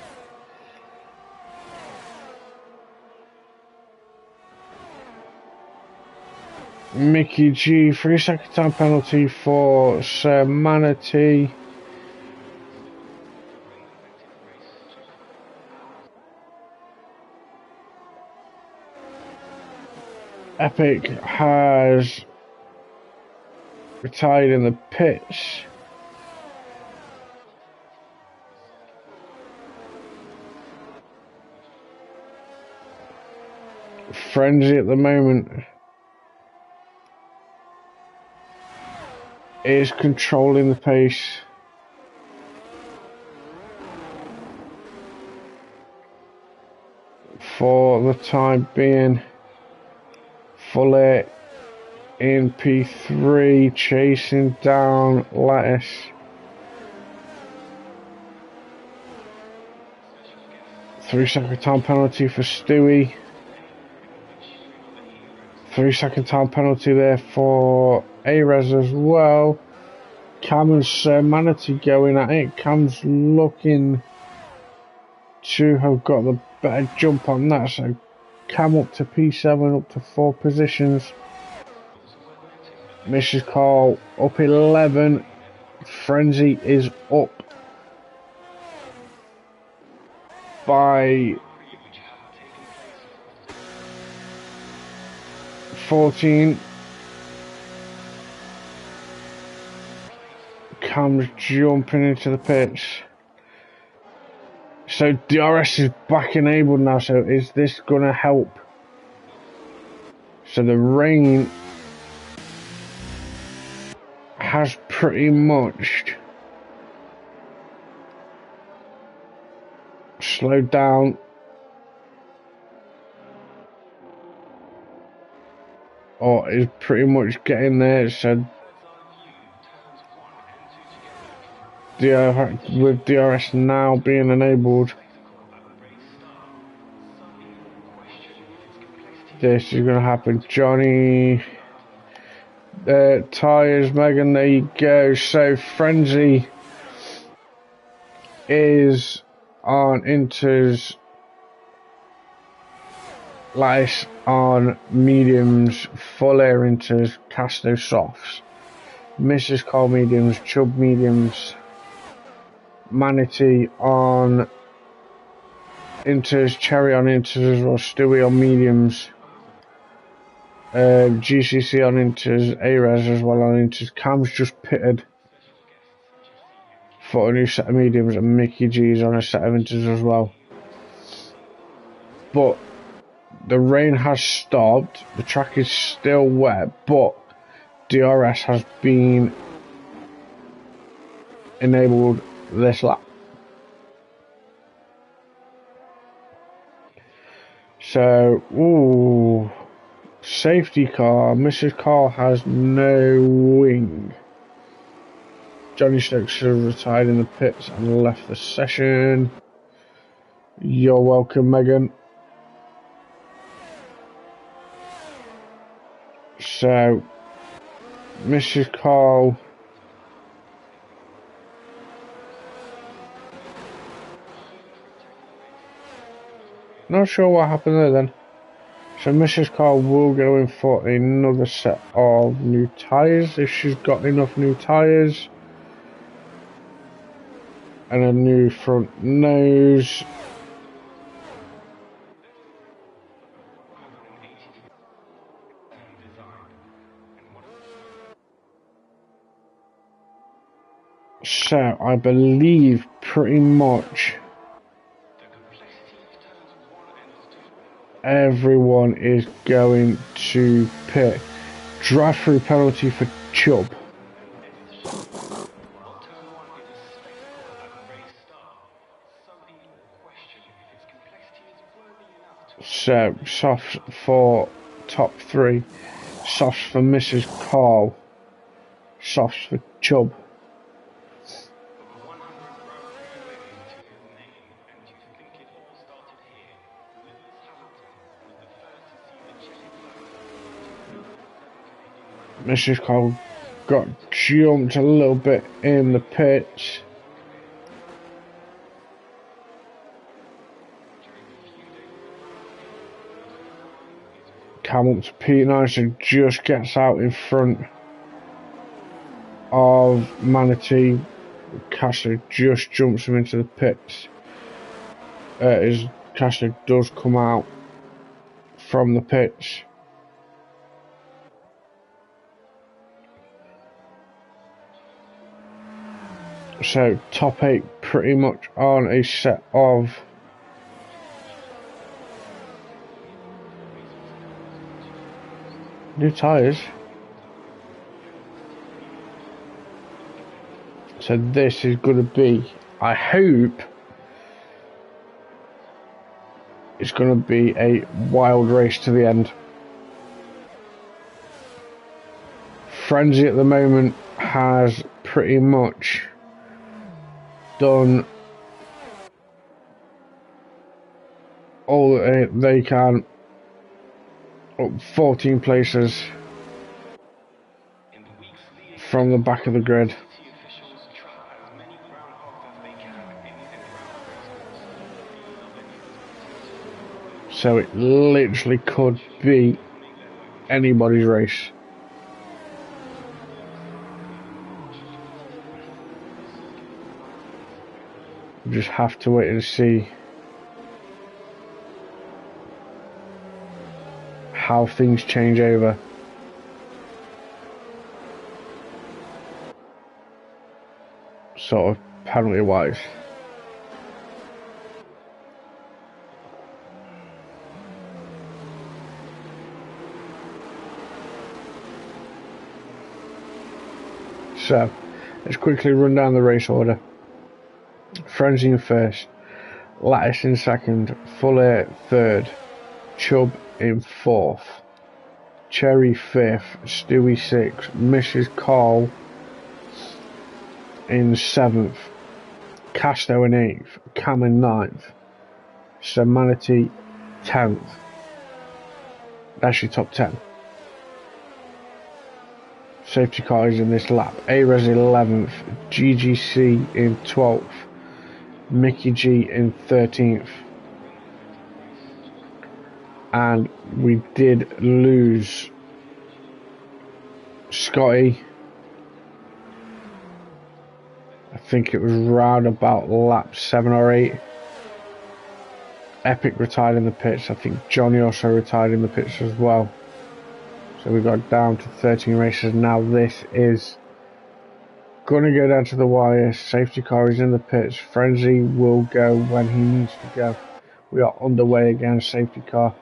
Speaker 1: Mickey G, 3-second time penalty for Sir Manatee. Epic has retired in the pits. Frenzy at the moment is controlling the pace. For the time being, Fuller in P3 chasing down Lattice. Three-second time penalty for Stewie. 3-second time penalty there for Ares as well. Cam and Sir Manatee going at it. Cam's looking to have got the better jump on that, so Cam up to P7, up to 4 positions. Mrs. Carl up 11. Frenzy is up by 14. Cam's jumping into the pits. So DRS is back enabled now, so is this going to help? So the rain has pretty much slowed down. Or is pretty much getting there, so with DRS now being enabled, this is going to happen. Johnny, tyres, Megan, there you go. So Frenzy is on Inter's, Lattice on mediums, Full Air Inters, Casto softs, Mrs. Cole mediums, Chubb mediums, Manatee on Inters, Cherry on Inters as well, Stewie on mediums, GCC on Inters, ARES as well on Inters. Cam's just pitted for a new set of mediums, and Mickey G's on a set of Inters as well. But the rain has stopped, the track is still wet, but DRS has been enabled this lap. So, ooh, safety car. Mrs. Carl has no wing. Johnny Stokes has retired in the pits and left the session. You're welcome, Megan. So, Mrs. Carl. Not sure what happened there then. So Mrs. Carl will go in for another set of new tyres if she's got enough new tyres. And a new front nose. So I believe pretty much everyone is going to pit. Drive-through penalty for Chubb. So softs for top three, softs for Mrs. Carl, softs for Chubb. Mrs. Carl got jumped a little bit in the pits. Cam up to P9 and just gets out in front of Manatee. Caster just jumps him into the pits. His Caster does come out from the pits. So top 8 pretty much on a set of new tyres. So this is going to be, I hope, it's going to be a wild race to the end. Frenzy at the moment has pretty much done all that they can, up 14 places from the back of the grid. So it literally could be anybody's race. We just have to wait and see how things change over. Sort of penalty wise. So let's quickly run down the race order. Frenzy in first, Lattice in second, Full Air third, Chubb in fourth, Cherry fifth, Stewie sixth, Mrs. Carl in seventh, Casto in eighth, Cam in ninth, Manatee 10th, That's your top 10. Safety car is in this lap. A-Res 11th, GGC in 12th, Mickey G in 13th. And we did lose Scotty. I think it was round about lap 7 or 8. Epic retired in the pits. I think Johnny also retired in the pits as well. So we got down to 13 races. Now this is going to go down to the wire. Safety car is in the pits. Frenzy will go when he needs to go. We are underway again. Safety car.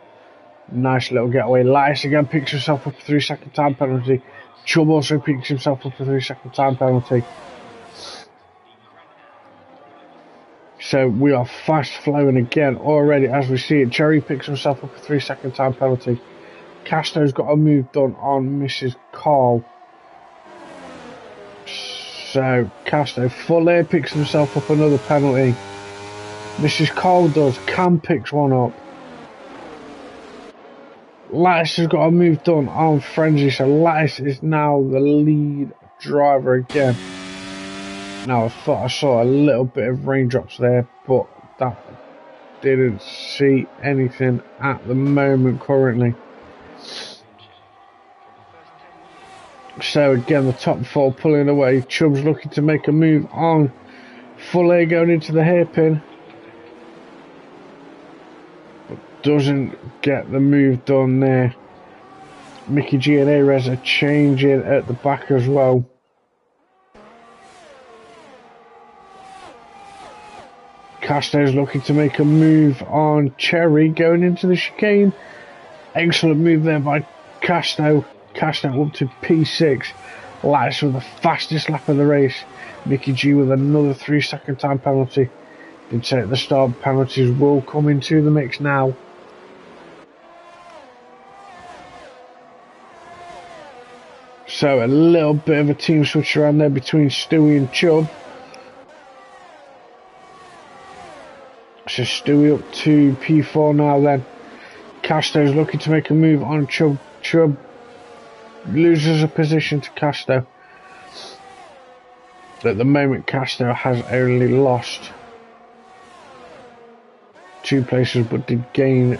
Speaker 1: Nice little getaway. Lattice again picks himself up a 3-second time penalty. Chubb also picks himself up a 3-second time penalty. So we are fast flowing again already as we see it. Cherry picks himself up a 3-second time penalty. Casto's got a move done on Mrs. Carl. So Casto full air picks himself up another penalty. Mrs. Carl does. Cam picks one up. Lattice has got a move done on Frenzy. So Lattice is now the lead driver again. Now I thought I saw a little bit of raindrops there, but that didn't see anything at the moment currently. So again the top 4 pulling away. Chubb's looking to make a move on full air going into the hairpin, but doesn't get the move done there. Mickey G and A-Res are changing at the back as well. Casto's looking to make a move on Cherry going into the chicane. Excellent move there by Casto. Casto up to P6. Lattice with the fastest lap of the race. Mickey G with another 3-second time penalty. Did say at the start penalties will come into the mix now. So a little bit of a team switch around there between Stewie and Chubb. So Stewie up to P4 now then. Casto's looking to make a move on Chubb. Chubb loses a position to Casto. At the moment Casto has only lost 2 places but did gain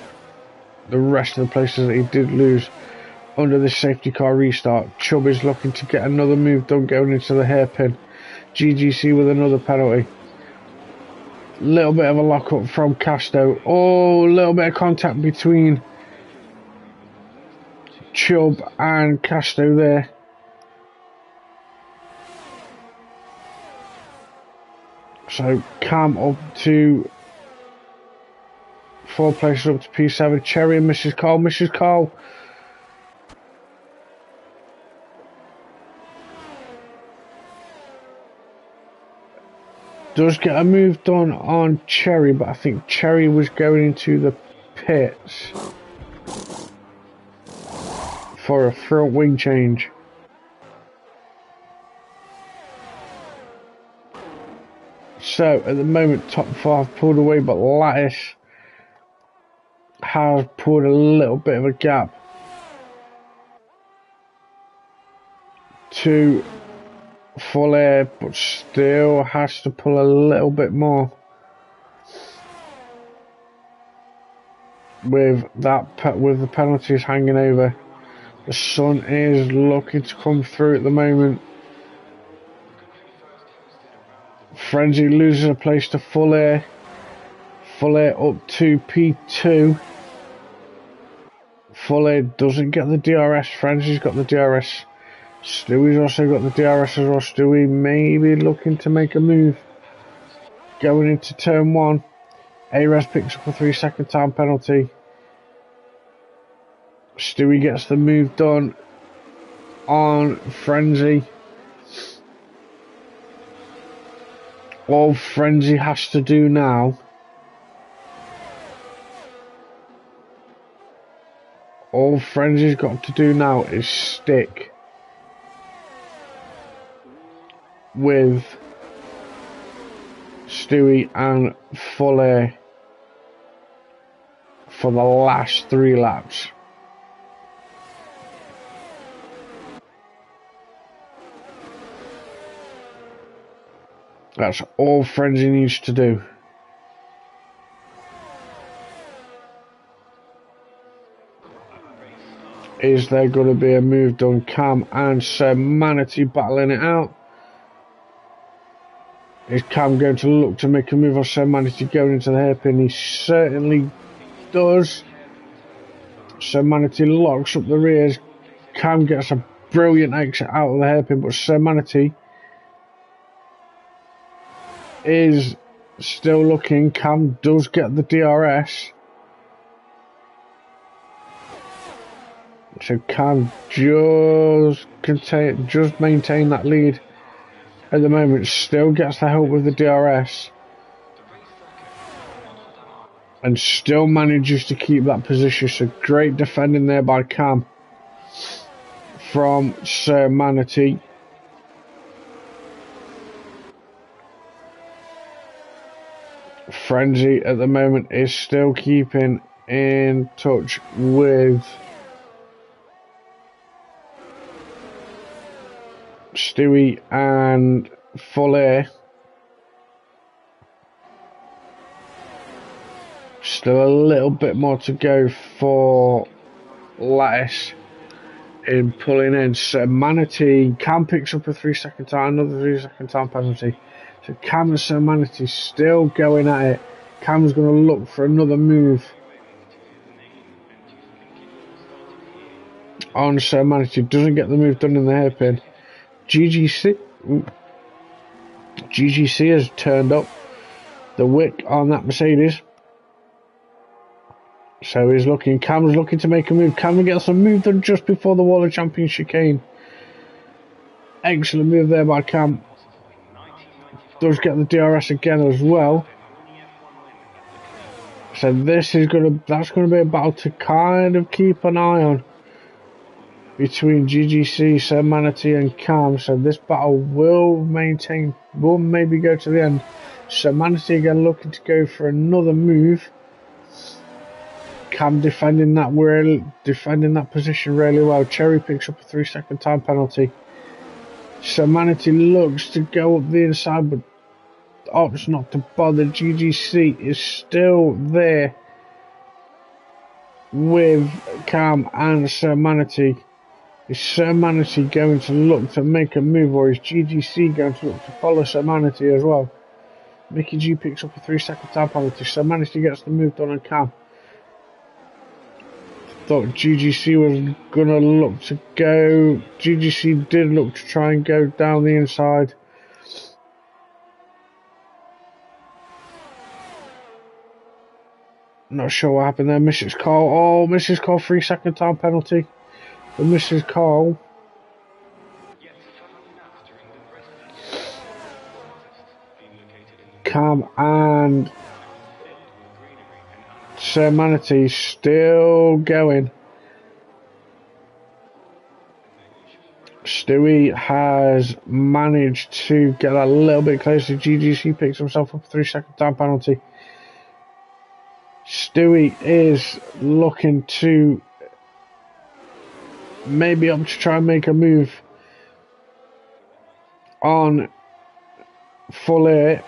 Speaker 1: the rest of the places that he did lose under this safety car restart. Chubb is looking to get another move done going into the hairpin. GGC with another penalty. Little bit of a lock up from Casto. Oh, a little bit of contact between Chubb and Casto there. So Cam up to 4 places up to P7. Cherry and Mrs. Cole. Mrs. Cole does get a move done on Cherry, but I think Cherry was going into the pits for a front wing change. So at the moment top 5 pulled away, but Lattice has pulled a little bit of a gap to full air, but still has to pull a little bit more with the penalties hanging over. The sun is looking to come through at the moment. Frenzy loses a place to full air. Full air up to P2. Full air doesn't get the DRS. Frenzy's got the DRS. Stewie's also got the DRS as well. Stewie maybe looking to make a move. Going into turn 1. A-Res picks up a 3-second time penalty. Stewie gets the move done on Frenzy. All Frenzy has to do now, all Frenzy's got to do now is stick with Stewie and full air for the last 3 laps. That's all Frenzy needs to do. Is there going to be a move done? Cam and Sir Manatee battling it out. Is Cam going to look to make a move on Sir Manatee going into the hairpin? He certainly does. Sir Manatee locks up the rears. Cam gets a brilliant exit out of the hairpin, but Sir Manatee is still looking. Cam does get the DRS. So Cam just maintain that lead at the moment. Still gets the help with the DRS. And still manages to keep that position. So great defending there by Cam from Sir Manatee. Frenzy at the moment is still keeping in touch with Stewie and Fuller. Still a little bit more to go for Lattice in pulling in. So Manatee, Cam picks up a 3-second time, another 3-second time penalty. So Cam and Sir Manatee still going at it. Cam's going to look for another move on Sir Manatee. Doesn't get the move done in the hairpin. GGC has turned up the wick on that Mercedes. So he's looking. Cam's looking to make a move. Cam gets a move done just before the wall of champion chicane. Excellent move there by Cam. Does get the DRS again as well. So that's gonna be a battle to kind of keep an eye on between GGC, Sir Manatee and Cam. So this battle will maybe go to the end. Sir Manatee again looking to go for another move. Cam defending that position really well. Cherry picks up a 3-second time penalty. Sir Manatee looks to go up the inside, but opts not to bother. GGC is still there with Cam and Sir Manatee. Is Sir Manatee going to look to make a move, or is GGC going to look to follow Sir Manatee as well? Mickey G picks up a 3-second time penalty. Sir Manatee gets the move done on Cam. Thought GGC was gonna look to go. GGC did look to try and go down the inside. Not sure what happened there. Mrs. Cole. Oh, Mrs. Cole, 3-second time penalty for Mrs. Cole. Cam and Sir Manatee still going. Stewie has managed to get a little bit closer. GGC picks himself up a 3-second time penalty. Stewie is looking to maybe up to try and make a move on Fuller.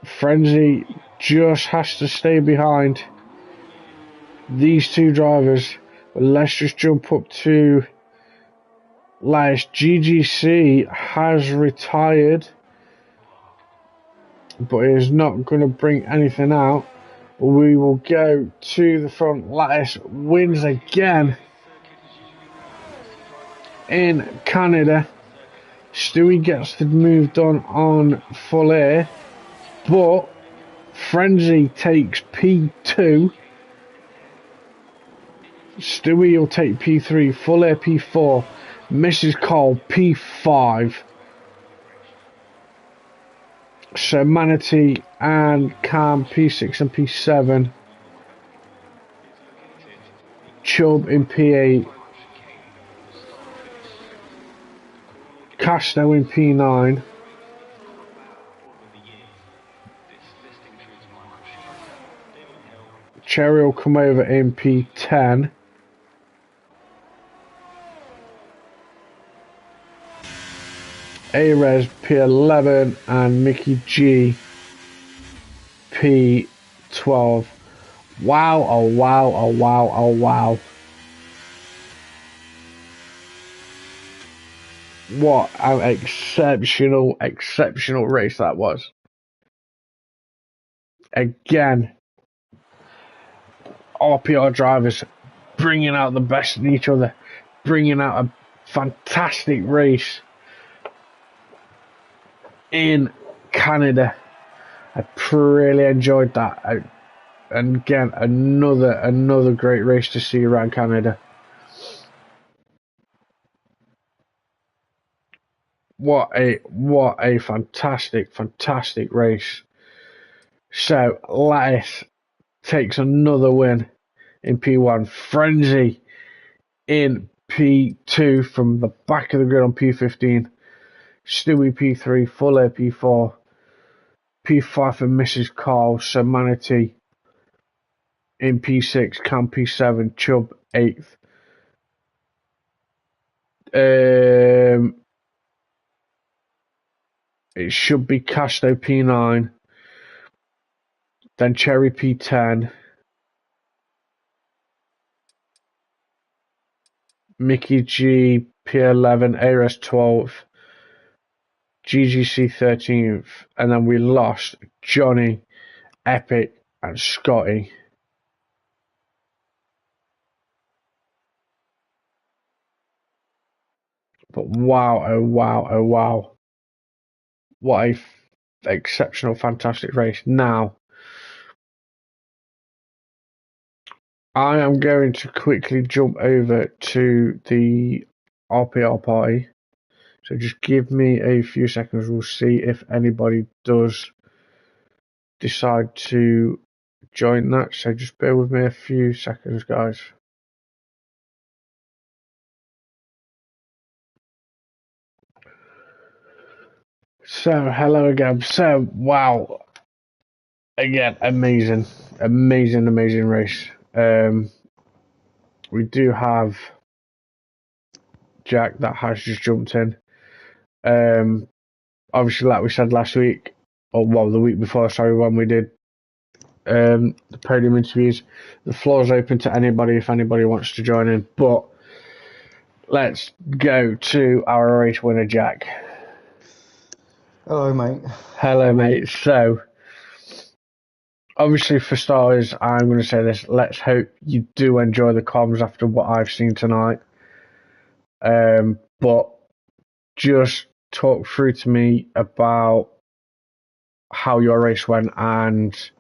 Speaker 1: Frenzy just has to stay behind these two drivers. But let's just jump up to last. GGC has retired, but is not going to bring anything out. We will go to the front. Lattice wins again in Canada. Stewie gets the move done on Fuller, but Frenzy takes P2. Stewie will take P3, Fuller P4, Mrs. Cole P5. So Manatee and Cam P6 and P7. Chubb in P8. Casto in P9. Cherry will come over in P10. Ares P11 and Mickey G P12. Wow, oh wow, oh wow, oh wow. What an exceptional race that was. Again, RPR drivers bringing out the best in each other, bringing out a fantastic race in Canada. I really enjoyed that. And again, another great race to see around Canada. What a fantastic race. So Lattice takes another win in P1. Frenzy in P2 from the back of the grid on P15. Stewie P3, Fuller P4, P5 for Mrs. Carl, Semanity in P6, Cam P7, Chubb 8th. It should be Casto P9, then Cherry P10, Mickey G P11, Ares 12th, GGC 13th, and then we lost Johnny, Epic, and Scotty. But wow, oh wow, oh wow. What a exceptional, fantastic race. Now, I am going to quickly jump over to the RPR party. So just give me a few seconds. We'll see if anybody does decide to join that. So just bear with me a few seconds, guys. So hello again. So wow, again, amazing race. We do have Jack that has just jumped in. Obviously, like we said last week, or well, the week before, sorry, when we did the podium interviews, the floor is open to anybody if anybody wants to join in. But let's go to our race winner, Jack.
Speaker 3: Hello, mate.
Speaker 1: Hello, mate. So, obviously, for starters, I'm going to say this. Let's hope you do enjoy the comms after what I've seen tonight. But just talk through to me about how your race went and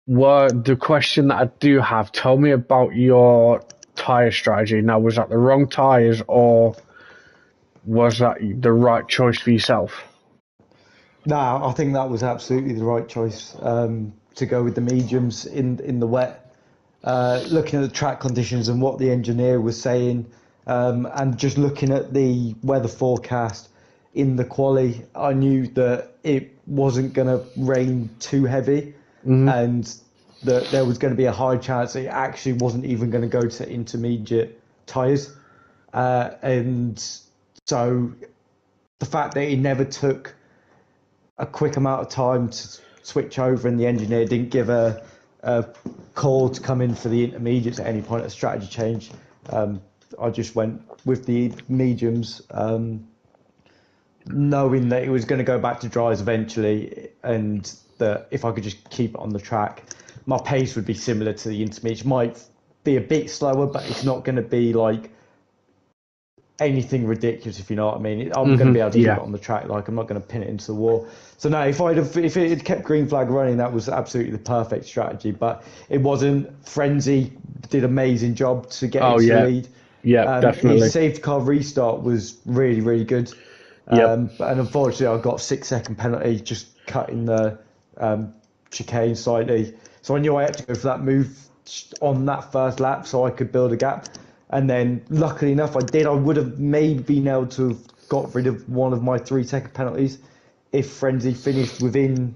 Speaker 1: what the question that I do have. Tell me about your tyre strategy. Now, was that the wrong tyres or was that the right choice for yourself?
Speaker 3: No, I think that was absolutely the right choice to go with the mediums in the wet. Looking at the track conditions and what the engineer was saying, and just looking at the weather forecast in the quali, I knew that it wasn't going to rain too heavy, and that there was going to be a high chance it actually wasn't even going to go to intermediate tyres. And so the fact that he never took a quick amount of time to switch over and the engineer didn't give a call to come in for the intermediates at any point, a strategy change, I just went with the mediums, knowing that it was going to go back to dries eventually, and that if I could just keep it on the track, my pace would be similar to the intermediates. Might be a bit slower, but it's not going to be like anything ridiculous, if you know what I mean. I'm going to be able to keep it on the track. Like, I'm not going to pin it into the wall. So no, if it had kept green flag running, that was absolutely the perfect strategy. But it wasn't. Frenzy did an amazing job to get into the lead.
Speaker 1: Yeah, definitely.
Speaker 3: His safety car restart was really, really good. And unfortunately, I got a 6-second penalty just cutting the chicane slightly. So I knew I had to go for that move on that first lap so I could build a gap. And then, luckily enough, I did. I would have maybe been able to have got rid of one of my 3-second penalties if Frenzy finished within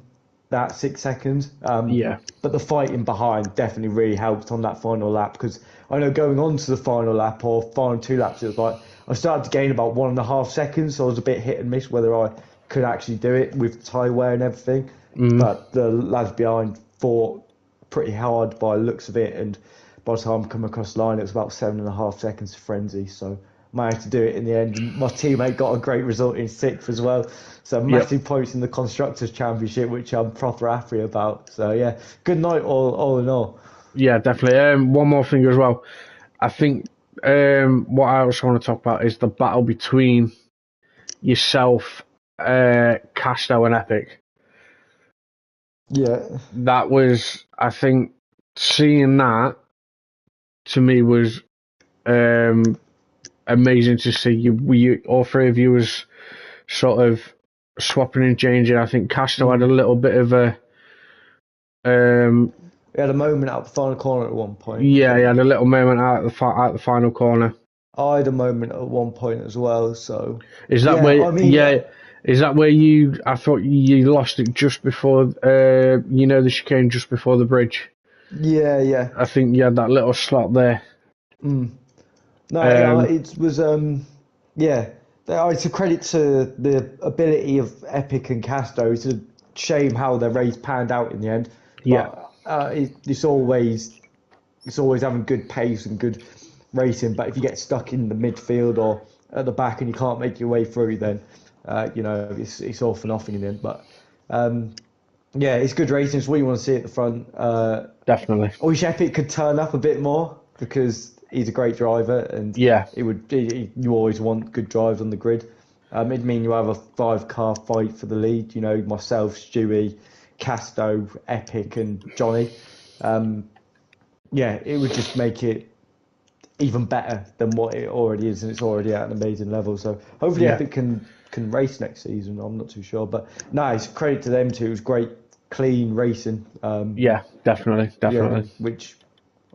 Speaker 3: that 6 seconds. But the fighting behind definitely really helped on that final lap, because I know going on to the final lap or final 2 laps, it was like I started to gain about 1.5 seconds, so I was a bit hit and miss whether I could actually do it with tie wear and everything. But the lads behind fought pretty hard by the looks of it, and by the time I come across the line, it was about 7.5 seconds to frenzy. So managed to do it in the end. And my teammate got a great result in 6th as well. So
Speaker 1: Yep.
Speaker 3: massive points in the Constructors' Championship, which I'm proper happy about. So yeah, good night all in all.
Speaker 1: Yeah, definitely. One more thing as well. I think what I also want to talk about is the battle between yourself, Casto, and Epic.
Speaker 3: Yeah.
Speaker 1: That was, I think, seeing that to me was amazing to see. You all three of you was sort of swapping and changing. I think Casto had a little bit of a
Speaker 3: We had a moment out the final corner at one point.
Speaker 1: yeah, he had a little moment out the final corner.
Speaker 3: I had a moment at one point as well. So
Speaker 1: Is that
Speaker 3: yeah,
Speaker 1: where?
Speaker 3: I mean,
Speaker 1: Yeah, is that where you? I thought you lost it just before. The chicane just before the bridge.
Speaker 3: yeah.
Speaker 1: I think you had that little slot there.
Speaker 3: No,
Speaker 1: Um,
Speaker 3: it was yeah. It's a credit to the ability of Epic and Casto. It's a shame how their race panned out in the end,
Speaker 1: yeah,
Speaker 3: but it's always having good pace and good racing. But if you get stuck in the midfield or at the back and you can't make your way through, then it's all for nothing in the end. But yeah, it's good racing. It's what you want to see at the front.
Speaker 1: definitely.
Speaker 3: I wish Epic could turn up a bit more because he's a great driver, and
Speaker 1: Yeah,
Speaker 3: you always want good drives on the grid. It'd mean you have a 5-car fight for the lead. Myself, Stewie, Casto, Epic, and Johnny. Yeah, it would just make it even better than what it already is, and it's already at an amazing level. So hopefully
Speaker 1: yeah,
Speaker 3: Epic can race next season. I'm not too sure, but nice credit to them too. It was great, clean racing.
Speaker 1: yeah, definitely,
Speaker 3: Yeah,
Speaker 1: definitely.
Speaker 3: which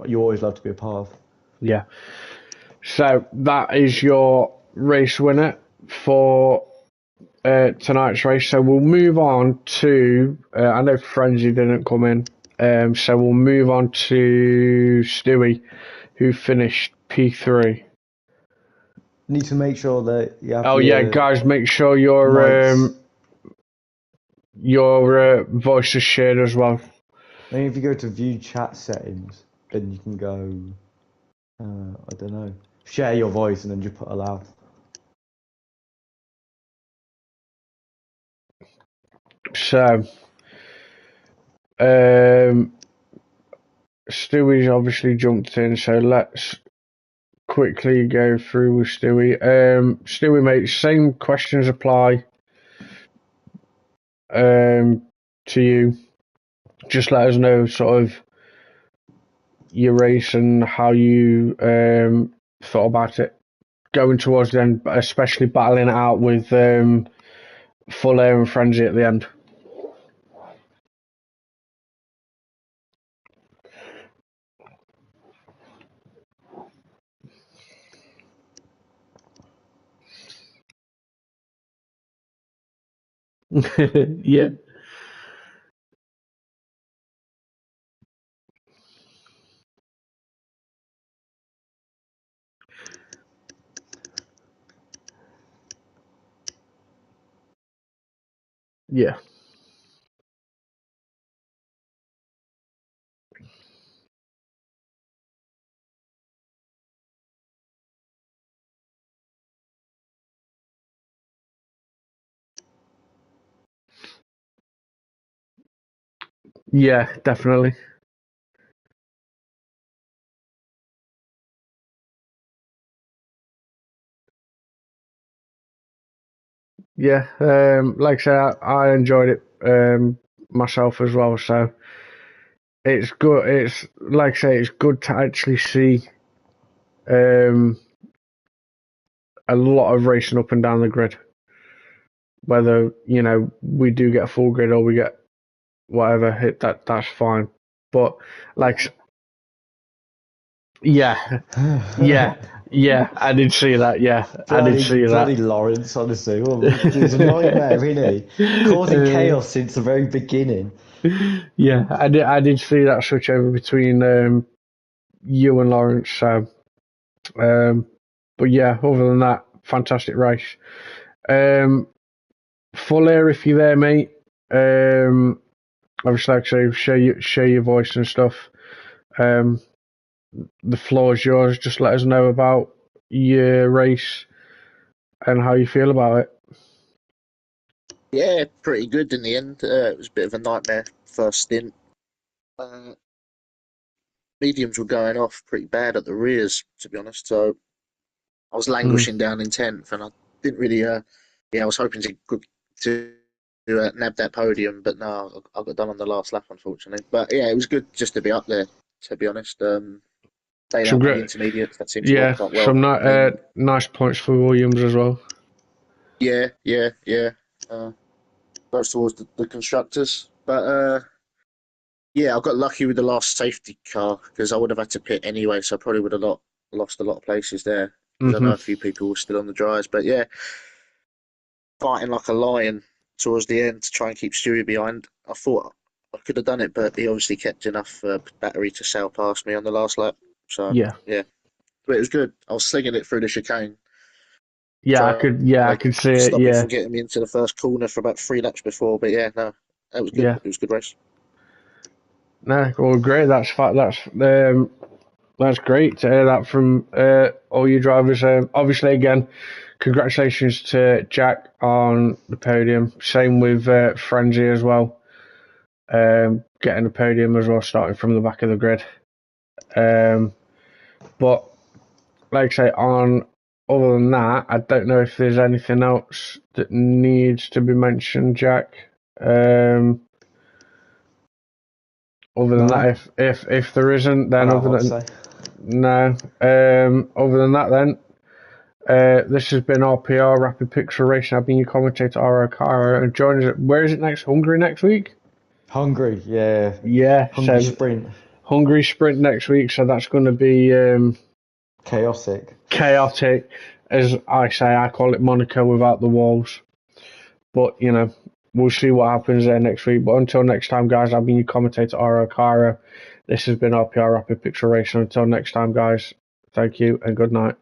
Speaker 3: you always love to be a part of.
Speaker 1: Yeah. So that is your race winner for tonight's race. So we'll move on to. I know Frenzy didn't come in, so we'll move on to Stewie, who finished P3.
Speaker 3: Need to make sure that you have
Speaker 1: Oh yeah,
Speaker 3: your
Speaker 1: guys, make sure
Speaker 3: mics.
Speaker 1: your voice is shared as well.
Speaker 3: I mean, if you go to view chat settings, then you can go. I don't know. Share your voice and then just put allow.
Speaker 1: So, um, Stewie's obviously jumped in, so let's quickly go through with Stewie. Stewie, mate, same questions apply to you. Just let us know sort of your race and how you thought about it going towards the end, especially battling it out with Full Air and Frenzy at the end. Yeah, yeah, yeah, definitely. Yeah, like I say, I enjoyed it myself as well. So it's good. It's like I say, it's good to actually see um, a lot of racing up and down the grid. Whether we do get a full grid or we get whatever hit, that's fine. But like, yeah, yeah, yeah, I did see that. Yeah, I did see
Speaker 3: Bloody
Speaker 1: that.
Speaker 3: Lawrence, honestly, he's a nightmare, isn't he? Causing chaos since the very beginning.
Speaker 1: Yeah, I did see that switch over between you and Lawrence. So But yeah, other than that, fantastic race. Full air if you're there, mate. Obviously, like I say, share your voice and stuff. The floor is yours. Just let us know about your race and how you feel about it.
Speaker 4: Yeah, pretty good in the end. It was a bit of a nightmare first stint. Uh, Mediums were going off pretty bad at the rears, to be honest. So I was languishing down in 10th, and I didn't really. I was hoping to nab that podium, but no, I got done on the last lap, unfortunately. But yeah, it was good just to be up there, to be honest. Stayed
Speaker 1: Some
Speaker 4: out on the
Speaker 1: great,
Speaker 4: intermediates. That seemed to work
Speaker 1: yeah,
Speaker 4: quite well.
Speaker 1: some
Speaker 4: And
Speaker 1: nice points for Williams as well.
Speaker 4: yeah. Goes towards the constructors, but yeah, I got lucky with the last safety car because I would have had to pit anyway, so I probably would have lost a lot of places there because I know a few people were still on the dryers. But yeah, fighting like a lion towards the end to try and keep Stewie behind. I thought I could have done it, but he obviously kept enough battery to sail past me on the last lap. So
Speaker 1: Yeah,
Speaker 4: yeah, but it was good. I was slinging it through the chicane, trying
Speaker 1: I
Speaker 4: to
Speaker 1: could see it.
Speaker 4: stop it
Speaker 1: Yeah,
Speaker 4: from getting me into the first corner for about 3 laps before. But yeah, no, that was good.
Speaker 1: yeah.
Speaker 4: It was a good race.
Speaker 1: No, well, great. That's great to hear that from all you drivers. Obviously, again, congratulations to Jack on the podium. Same with Frenzy as well, getting the podium as well, starting from the back of the grid. But like I say, other than that, I don't know if there's anything else that needs to be mentioned, Jack. Other than
Speaker 3: No,
Speaker 1: that, if there isn't,
Speaker 3: I
Speaker 1: then
Speaker 3: don't know what to say.
Speaker 1: no. Other than that, then this has been RPR Rapid Pixel Racing. I've been your commentator, Ara Kara, and join us. Where is it next? Hungary next week?
Speaker 3: Hungry, yeah.
Speaker 1: Yeah,
Speaker 3: Hungry
Speaker 1: so
Speaker 3: sprint.
Speaker 1: Hungary sprint next week. So that's going to be
Speaker 3: Chaotic.
Speaker 1: chaotic, as I say. I call it Monaco without the walls. But we'll see what happens there next week. But until next time, guys, I've been your commentator, Ara Kara. This has been RPR Rapid Pixel Racing. Until next time, guys, thank you and good night.